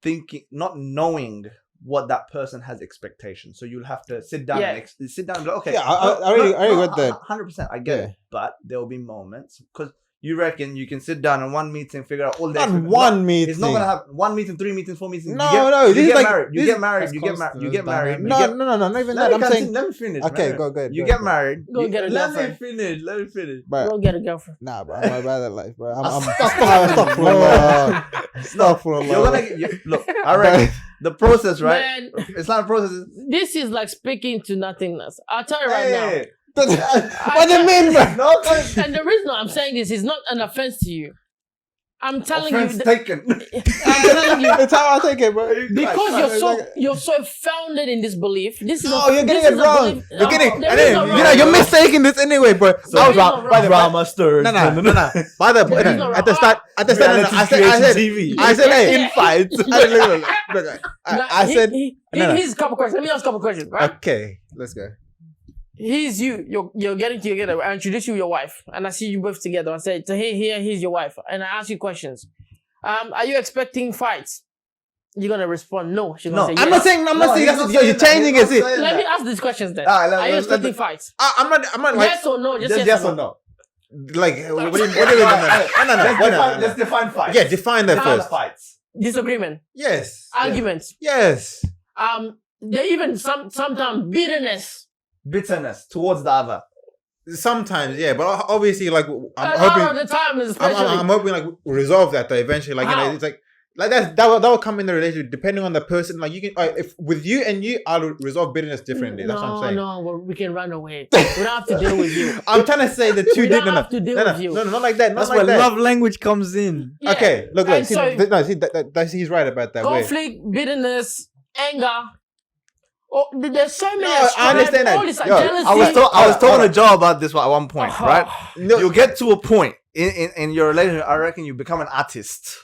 thinking, not knowing what that person has expectations. So you'll have to sit down and sit down and be like, okay. Yeah, I already got that. 100%, I get Yeah. it. But there will be moments because you reckon you can sit down in one meeting, figure out all the Not expect- one meeting. It's not gonna happen. 1 meeting, 3 meetings, 4 meetings. No, you this is get like- married. You this- get married. that's You get married. constant, You get that's married. dynamic. Not even Let that. me I'm saying. let me finish. Okay, man. go ahead. You go get ahead. married. Go get a Let me girlfriend. finish. Let me finish. But Go get a girlfriend. nah, bro, I'm not about that life, bro. I'm No, for a you're gonna look. All right, the process, right? Man, It's not a process. this is like speaking to nothingness. I'll tell you right Hey, What do you mean, bro? no, now. And the reason I'm saying this is not an offense to you. I'm telling you, Offense taken. I'm telling you, That's how I take it, bro. because you're so founded in this belief. This is No, you're getting it wrong. You're getting, there and is then, no you wrong. know, you're mistaking this anyway, bro. So I was no by the Drama stirs. No. By the There is no at the wrong. start, no, I said, TV. I said, hey, Yeah. fights. I said, no. Here's a couple questions. Let me ask a couple questions, right? okay, let's go. Here's you. You're getting together. I introduce you your wife, and I see you both together. I say, so here's your wife, and I ask you questions. Are you expecting fights? You're gonna respond no. She's gonna say yes. I'm not saying that's you're changing it. See, Let me ask these questions then. Alright, Are you expecting fights? I'm not like Yes or no? Just Just yes, yes or no. like what do you no. Let's define fights. Yeah, define that Define first. fights. Disagreement, Yes. arguments. Yes. There even sometimes Bitterness towards the other. Sometimes, yeah, but obviously, like A I'm lot hoping, of the time, especially. I'm hoping like resolve that though eventually. Like you How? know, it's like that will come in the relationship depending on the person. Like you can, if with you and you, I'll resolve bitterness differently. That's what I'm saying. No, we can run away. We don't have to deal with you. I'm trying to say the two We don't different. have to deal with you. No, not like that. Not That's like where that. love language comes in. Yeah. Okay, look. And See, so- that's he's right about that. Way. Conflict, bitterness, anger. Oh, there's so many. No, I understand that. All this, Yo, jealousy. I was hold talking on. to Joe about this at one point, Uh-huh. right? No, You get to a point in your relationship, I reckon you become an artist.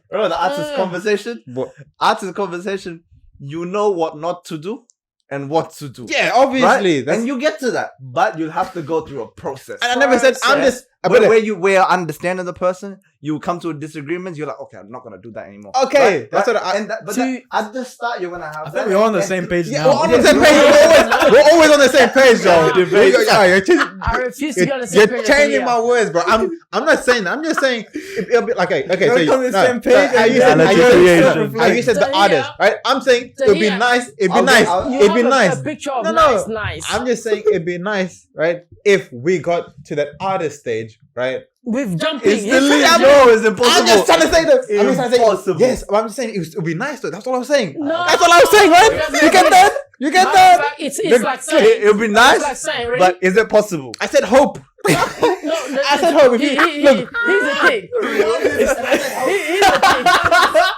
Remember the artist conversation? What? Artist conversation, you know what not to do and what to do. Yeah, obviously. Right? That's, And you get to that, but you'll have to go through a process. and I never said I'm Process. just. Where you're understanding the person, you come to a disagreement, you're like, okay, I'm not gonna do that anymore. Okay, Right? that's Right? what I. And that, but To- that, at the start, you're gonna have I that. think we're on the And- same page Yeah, now. we're on the same page. We're always on the same page, Joe. Debate. I refuse to be on the same You're page as changing you. my words, bro. I'm not saying that. I'm just saying it'll be like okay. You're So on the same page So, and you then said analytic you said the So artist, here- right? I'm saying so it'd be here- nice. It'd be I'll nice. get- You It'd be have nice. a picture of No. nice. I'm just saying it'd be nice, right? If we got to that artist stage, right? With jumping. It's Yes, delete. jumping. No, it's impossible. I'm just trying to say that. I'm just trying to say Impossible. yes. I'm just saying it would be nice though. That's all I was saying. No. That's all I was saying, right? You get that? You get Matter of that? fact, It's like saying. It'll be nice, It's like saying, ready? but is it possible? I said hope. No, I said hope. If you look, Here's the thing.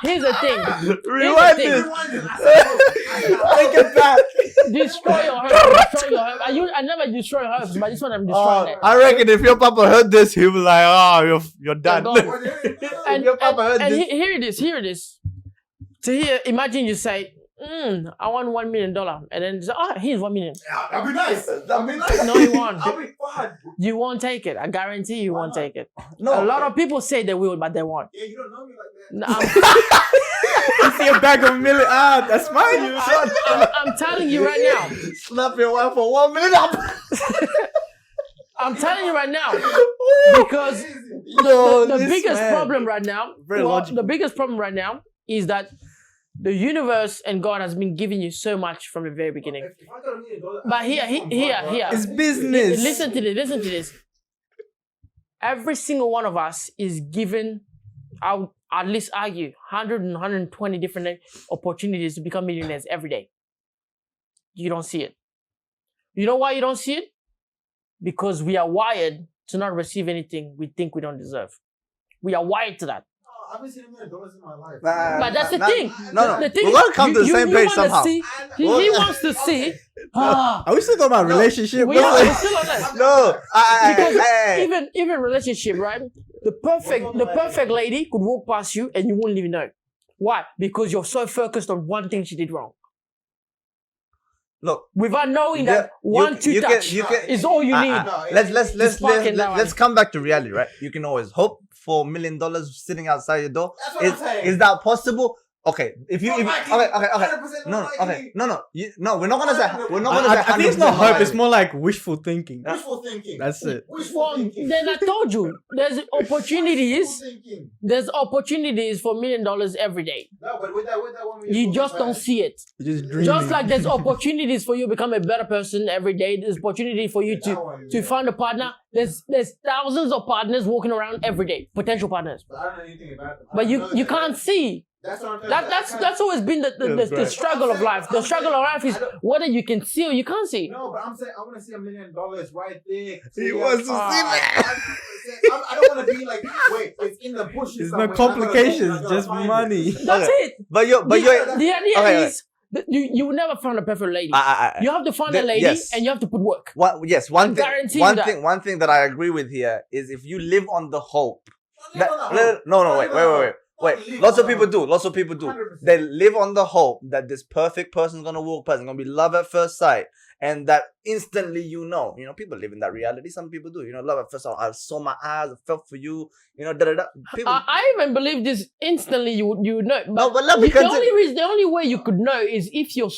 Here's the thing. Rewind Here's this. the Take it back. Destroy your heart. Destroy your heart. I never destroy your heart, but this one I'm destroying it. I reckon if your papa heard this, he'll be like, "Oh, you're done." gone. If your papa heard And this, here it is. Here it is. So here, imagine you say, I want $1 million, and then say, here's $1 million. that'd be nice. That'd be nice. No, you won't. That'd be fun. You won't take it. I guarantee you won't take it. No, A lot of people say they will, but they won't. Yeah, you don't know me like that. No, You see a bag of $1 million. That's mine. I'm telling you right now. Slap your wife for 1 minute up. I'm telling you right now. Because No, the this biggest man. problem right now, Very logical. the biggest problem right now is that the universe and God has been giving you so much from the very beginning. But here. It's business. Listen to this. Every single one of us is given, I would at least argue, 100 and 120 different opportunities to become millionaires every day. You don't see it. You know why you don't see it? Because we are wired to not receive anything we think we don't deserve. We are wired to that. I've been seeing $1 million in my life. But that's the thing. No. The thing We're gonna come to the same page wanna somehow. See, he wants to see. Are we still talking about relationship? We are we're still on that. No, Because even relationship, right? The perfect lady could walk past you and you won't even know. Why? Because you're so focused on one thing she did wrong. Look, Without knowing Yeah, that one two touch is all you need. let's come back to reality, right? You can always hope for $1 million sitting outside your door. That's what I'm saying. Is that possible? Okay, if No, okay, we're not gonna say I think it's not hope. It's more like wishful thinking. Wishful thinking. That's it. Well, then I told you, there's opportunities for $1 million every day. No, but with that one, You just don't see it. You're just dreaming. Just like there's opportunities for you to become a better person every day. There's opportunity for you to find a partner. There's thousands of partners walking around every day, potential partners. But I don't know anything about them. But you can't see. That's what I'm saying. That's always been the struggle of life. The struggle of life is whether you can see or you can't see. No, but I'm saying I want to see $1 million right there. He wants to see that. I don't want to be like, wait, it's in the bushes. There's somewhere, no and I gotta go, complications, and I gotta just find money. it. That's it. But you're The idea okay, is that you will never find a perfect lady. I- You have to find a lady yes. and you have to put work. One I guarantee you that. One thing that I agree with here is if you live on the hope. Live on the hope. No, Live on the hope. wait. Live Lots on of the people hope. do. Lots of people do. 100%. They live on the hope that this perfect person's gonna walk past, gonna be love at first sight, and that instantly people live in that reality. Some people do. Love at first sight. I saw my eyes, I felt for you. People. I even believe this instantly. You know. No, but let me continue. The only way you could know is if you're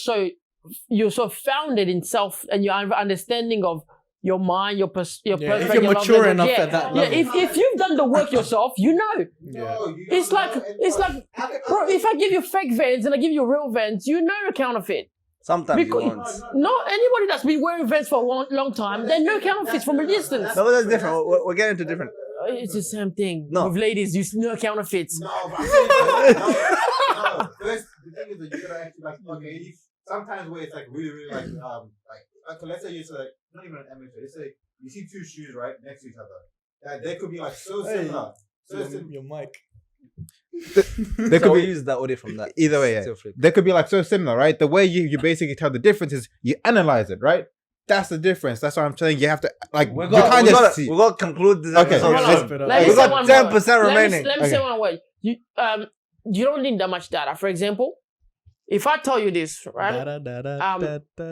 so founded in self and your understanding of your mind, your purpose. If you're mature enough at that level. If you've done the work yourself, you know. No, you It's don't like, know. bro, if I give you fake Vans and I give you real Vans, you know a counterfeit. Sometimes you Because won't. not anybody that's been wearing Vans for a long time, they know counterfeits from a distance. No, but that's different. We're getting to different. It's the same thing. No. With ladies, you know counterfeits. No, but I'm saying, no. First, the thing is that you gotta actually okay. Sometimes where it's like really, really like okay, let's say it's like not even an amateur. Let's say you see two shoes right next to each other. They could be like so similar. Your mic. They could be use that audio from that. either way. Yeah. Feel free. They could be like so similar, right? The way you basically tell the difference is you analyze it, right? That's the difference. That's what I'm saying. You have to like. We you can't just see. got to conclude this Okay, episode. let's- Let Let we me say got one 10% more. remaining. Let me say Okay. one word. You don't need that much data. For example, if I tell you this, right?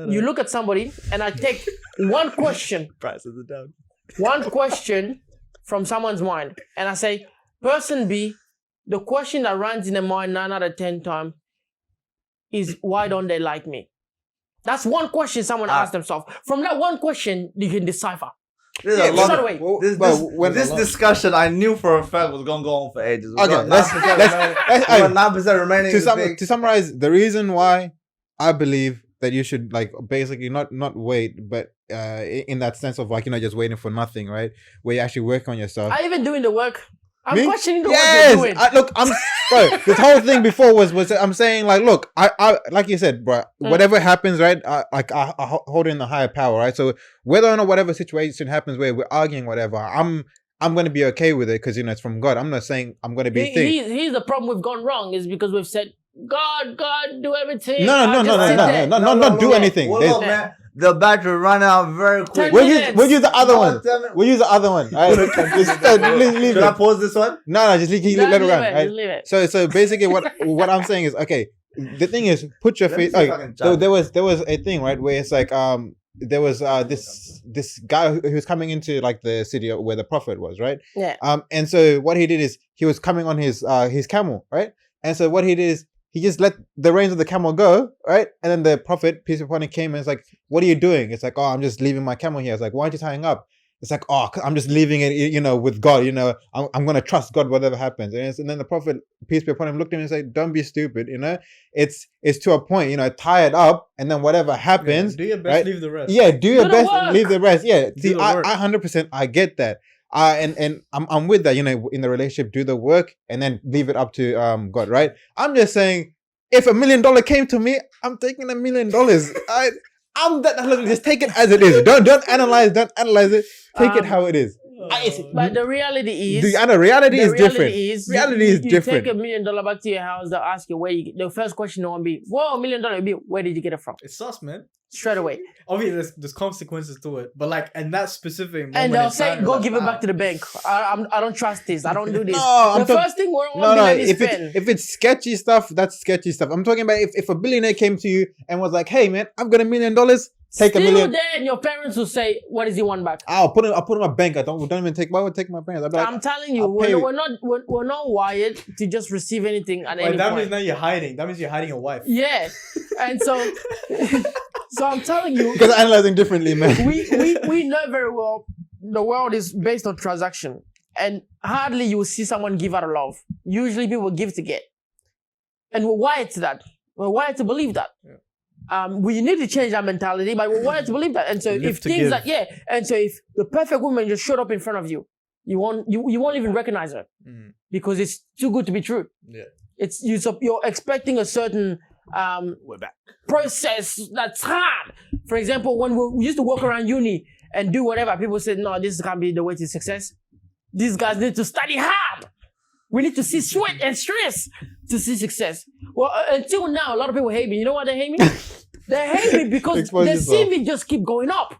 You look at somebody and I take one question, Prices are down. one question from someone's mind, and I say, person B, the question that runs in their mind 9 out of 10 times is why don't they like me? That's one question someone asks themselves. From that one question, you can decipher. There's Yeah, a lot straight of, away. this discussion I knew for a fact was gonna go on for ages. We Okay, got let's 9% remaining. to summarize, the reason why I believe that you should like basically not wait, but in that sense of like just waiting for nothing, right? Where you actually work on yourself. Are you even doing the work? I'm Me? questioning the Yes, work you're doing. look, bro. This whole thing before was I'm saying like, look, I like you said, bro. Whatever happens, right? I hold in the higher power, right? So whether or not whatever situation happens where we're arguing, whatever, I'm gonna be okay with it because it's from God. I'm not saying I'm gonna be. Here's the problem we've gone wrong is because we've said God, do everything. No, don't do anything. Hold There's- on, man. The battery ran out very quick. 10 We'll minutes. use the other No, one. 10 minutes. We'll use the other one. All right? leave Should I it. pause this one? No, just let it run. Just Right? leave it. So basically, what I'm saying is, okay, the thing is, put your Let me face. see if I Okay, can so judge. there was a thing, right, where it's like there was this guy who was coming into like the city where the prophet was, right? Yeah. And so what he did is he was coming on his camel, right? And so what he did is he just let the reins of the camel go, right? And then the prophet, peace be upon him, came and it's like, what are you doing? It's like, oh, I'm just leaving my camel here. It's like, why aren't you tying up? It's like, oh, I'm just leaving it, with God, I'm going to trust God, whatever happens. And then the prophet, peace be upon him, looked at him and said, don't be stupid, it's to a point, tie it up and then whatever happens. Do your best, right? leave the rest. Yeah, do your the best, work. leave the rest. Yeah, see, the I work. 100%, I get that. And I'm with that, in the relationship, do the work and then leave it up to God, right? I'm just saying, if $1 million came to me, I'm taking $1 million. I'm that. Look, just take it as it is. Don't analyze it. Take it how it is. But the reality is, Reality is different. Reality is Reality is different. You take $1 million back to your house, they'll ask you the first question won't be, whoa, $1 million will be, where did you get it from? It's sus, man. Straight away. Obviously, there's consequences to it, but like, and that specific moment And they'll in say, time, go like, give it back to the bank. I don't trust this. I don't do this. No, I'm the talk- first thing we're No. on is If spend. it's sketchy stuff, that's sketchy stuff. I'm talking about if a billionaire came to you and was like, "Hey, man, I've got $1 million. Take $1 Still million. then your parents will say, what does he want back? I'll put it in my bank. I don't even take. Why would I take my parents? I'll be like, I'm telling you, I'll pay we're not wired to just receive anything at Wait, any that point. means now you're hiding. That means you're hiding your wife. Yeah, and so I'm telling you, because I'm analyzing differently, man. we know very well the world is based on transaction, and hardly you will see someone give out of love. Usually people give to get, and we're wired to that. We're wired to believe that. Yeah. We need to change our mentality, but we're wired to believe that. And so Live if to things give. like and so if the perfect woman just showed up in front of you, you won't even recognize her Mm. because it's too good to be true. Yeah. you're expecting a certain We're back. process that's hard. For example, when we used to walk around uni and do whatever, people said, no, this can't be the way to success. These guys need to study hard. We need to see sweat and stress to see success. Well, until now, a lot of people hate me. You know why they hate me? They hate me because Expose they see yourself. me just keep going up.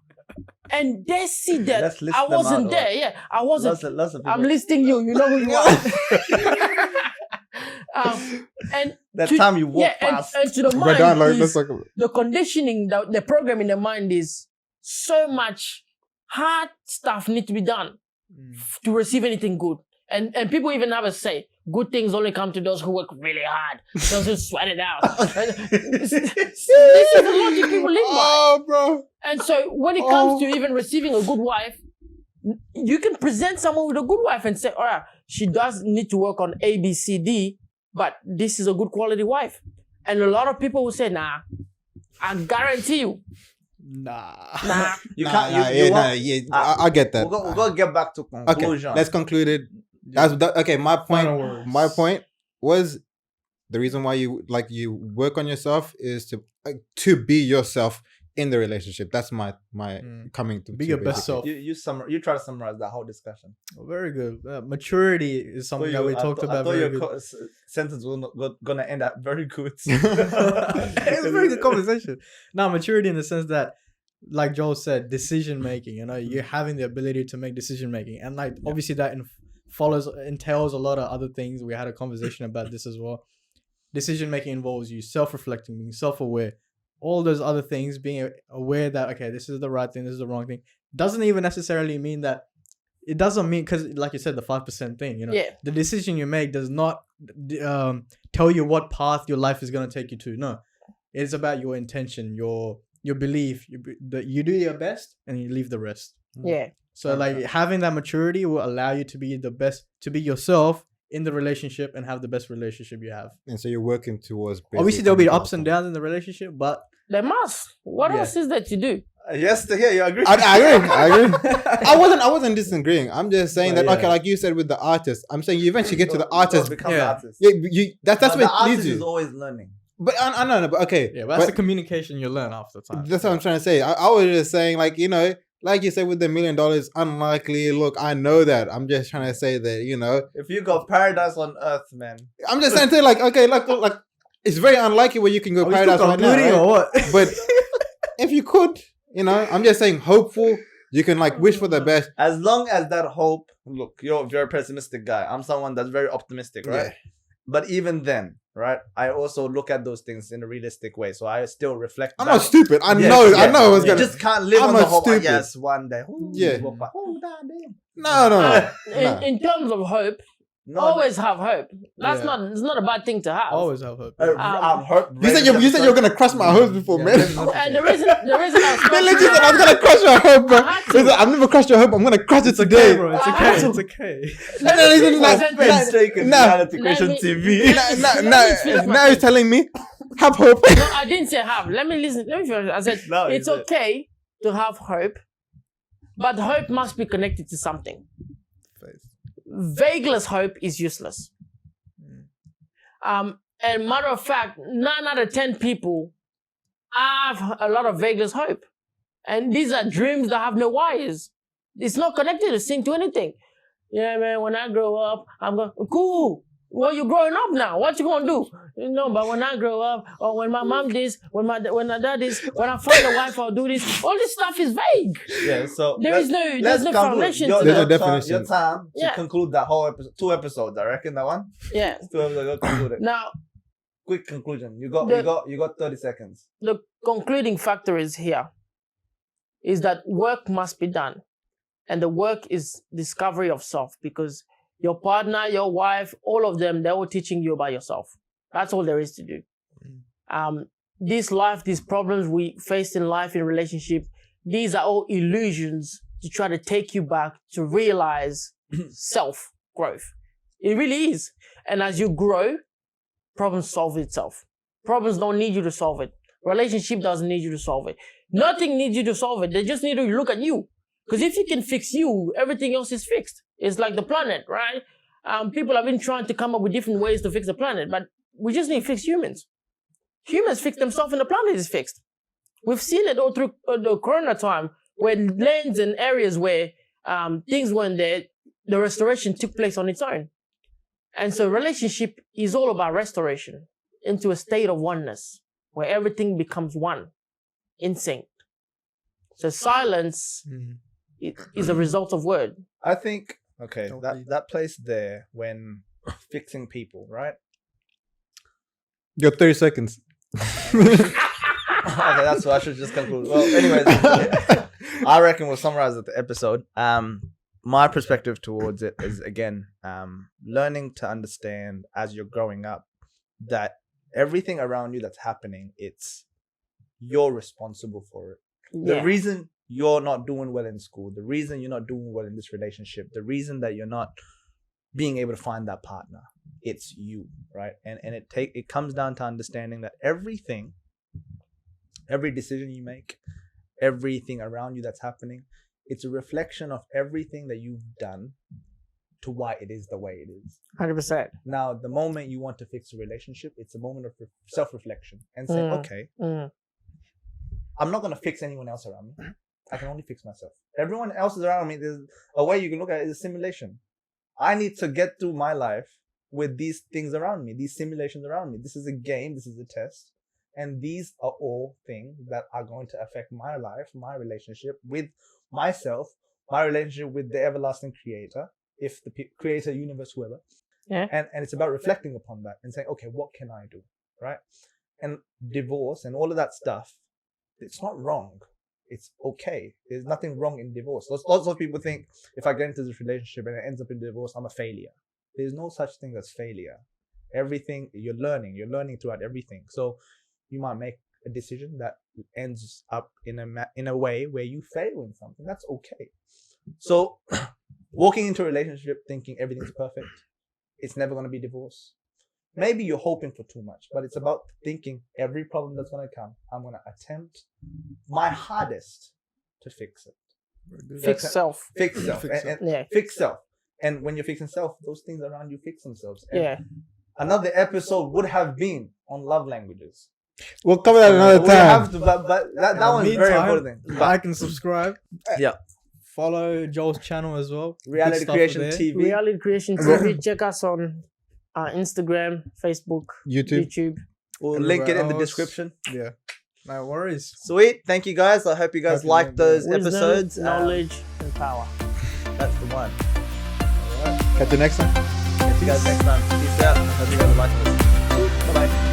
And they see that Let's list I them wasn't out, there. Yeah, I wasn't. Lots of people. I'm listing you. You know who you are. And That to- time you walk yeah, past. and to the But mind, Dan, like, is let's talk about. the conditioning, the program in the mind is so much hard stuff need to be done to receive anything good. And people even have a say, good things only come to those who work really hard, those who sweat it out. This is the logic people live by. Oh, bro. And so when it comes to even receiving a good wife, you can present someone with a good wife and say, all right, she does need to work on A, B, C, D, but this is a good quality wife. And a lot of people will say, nah, I guarantee you, nah. You Nah, can't. nah, You yeah, won't- nah, yeah, I get that. We're gonna get back to Okay, conclusion. let's conclude it. Okay. My Final point. words. My point was the reason why you work on yourself is to be yourself in the relationship. That's my coming to Be your best basically. self. You try to summarize that whole discussion. Very good. Maturity is something that we talked I about. thought Very your good. sentence was gonna end at very good. It's a very good conversation. Now, maturity in the sense that, like Joel said, decision making. You know, you're having the ability to make decision making, and like obviously that entails a lot of other things. We had a conversation about this as well. Decision making involves you self-reflecting, being self-aware, all those other things, being aware that okay, this is the right thing, this is the wrong thing. Doesn't even necessarily mean that. It doesn't mean, because like you said, the 5% thing. You know, Yeah. the decision you make does not tell you what path your life is going to take you to. No, it's about your intention, your belief. That you do your best and you leave the rest. Yeah. So like having that maturity will allow you to be the best, to be yourself in the relationship and have the best relationship you have. And so you're working towards. Obviously there'll be ups and downs in the relationship, but They must. What Yeah. else is there to do? Yes, to hear you agree. I agree. I wasn't disagreeing. I'm just saying But that yeah. okay, like you said with the artist, I'm saying you eventually get to the Don't artist. become Yeah. the artist. Yeah, that's But what the it leads artist is you. always learning. But I know, but okay. yeah, but that's the communication you learn after time. That's what I'm trying to say. I was just saying, like, you know, like you said with the $1 million, unlikely. Look, I know that. I'm just trying to say that, you know, If you got paradise on earth, man. I'm just saying, like, okay, like, it's very unlikely where you can go Are we still paradise right now, concluding right? or what? But if you could, you know, I'm just saying, hopeful. You can like wish for the best. As long as that hope, look, you're a very pessimistic guy. I'm someone that's very optimistic, right? Yeah. But even then, right, I also look at those things in a realistic way. So I still reflect. I'm back. not stupid. I Yes, know. I yes. know. I was You gonna. just can't live I'm on the not hope. stupid. Yes, one day. Ooh, Yeah. oh, damn. No. In terms of hope, No, always have hope. That's Yeah. it's not a bad thing to have. Always have hope. I'm hurt. You said you're gonna crush my hopes before, man. And the reason I was They legit said I'm gonna crush your hope, bro. I had to. They said, I've never crushed your hope. I'm gonna crush it It's okay, today. bro. It's I okay. had to. It's okay. Let No, me no, finish no, my no, sentence. taken No. reality Let question me- TV. Now he's telling me have hope. No, I didn't say have. Let me listen. Let me finish. I said No, you it's said- okay to have hope, but hope must be connected to something. Vagueless hope is useless. And matter of fact, 9 out of 10 people have a lot of vagueless hope, and these are dreams that have no wires. It's not connected to sync to anything. Yeah, man. When I grow up, I'm going cool. Well, you're growing up now. What you gonna do? You know, but when I grow up, or when my mom this, when my dad this, when I find a wife, I'll do this. All this stuff is vague. Yeah, so There's let's no conclude. foundation Your- to There's that. no definition. Your time to Yeah. conclude that whole episode. 2 episodes, I reckon that one. Yeah. 2 episodes. Go conclude it. Now, Quick conclusion. You got 30 seconds. the concluding factor is here is that work must be done, and the work is discovery of self, because your partner, your wife, all of them, they were teaching you about yourself. That's all there is to do. This life, these problems we face in life, in relationship, these are all illusions to try to take you back to realize self growth. It really is. And as you grow, problems solve itself. Problems don't need you to solve it. Relationship doesn't need you to solve it. Nothing needs you to solve it. They just need to look at you. Because if you can fix you, everything else is fixed. It's like the planet, right? people have been trying to come up with different ways to fix the planet, but we just need to fix humans. Humans fix themselves and the planet is fixed. We've seen it all through the corona time, where lands and areas where things weren't there, the restoration took place on its own. And so relationship is all about restoration into a state of oneness, where everything becomes one, in sync. So silence is a result of word. I think, okay, Don't that, read. that place there when fixing people, right? You got 30 seconds. Okay, that's what I should just conclude. Well, anyways, I reckon we'll summarize the episode. My perspective towards it is, again, learning to understand as you're growing up that everything around you that's happening, you're responsible for it. The reason you're not doing well in school, the reason you're not doing well in this relationship, the reason that you're not being able to find that partner, it's you, right? And it comes down to understanding that every decision you make, everything around you that's happening, it's a reflection of everything that you've done to why it is the way it is. 100%. Now, the moment you want to fix a relationship, it's a moment of self-reflection and saying, okay, I'm not going to fix anyone else around me. I can only fix myself. Everyone else is around me. There's a way you can look at it is a simulation. I need to get through my life with these things around me, these simulations around me. This is a game. This is a test. And these are all things that are going to affect my life, my relationship with myself, my relationship with the everlasting creator, if the creator, universe, whoever. Yeah. And it's about reflecting upon that and saying, okay, what can I do? Right? And divorce and all of that stuff, it's not wrong. It's okay. There's nothing wrong in divorce. Lots of people think if I get into this relationship and it ends up in divorce, I'm a failure. There's no such thing as failure. Everything you're learning throughout everything. So you might make a decision that ends up in a way where you fail in something. That's okay. So walking into a relationship thinking everything's perfect, it's never going to be divorce. Maybe you're hoping for too much, but it's about thinking every problem that's going to come, I'm going to attempt my hardest to fix it. Fix self. Fix self. Fix self. Yeah. Fix self. And when you're fixing self, those things around you fix themselves. And Yeah. another episode would have been on love languages. We'll cover that another We have time. to, but that one's very Meantime, important thing. Like and subscribe. Yeah. Follow Joel's channel as well. Good Reality stuff Creation there. TV. Reality Creation TV. Check us on Instagram, Facebook, YouTube. We'll link it in the Everywhere else. description. Yeah. No worries. Sweet. Thank you guys. I hope you guys Hope you liked like those Wisdom, episodes. knowledge, and power. That's the one. Catch you next time. See you guys next time. Peace out. Hope you guys like this. Bye bye.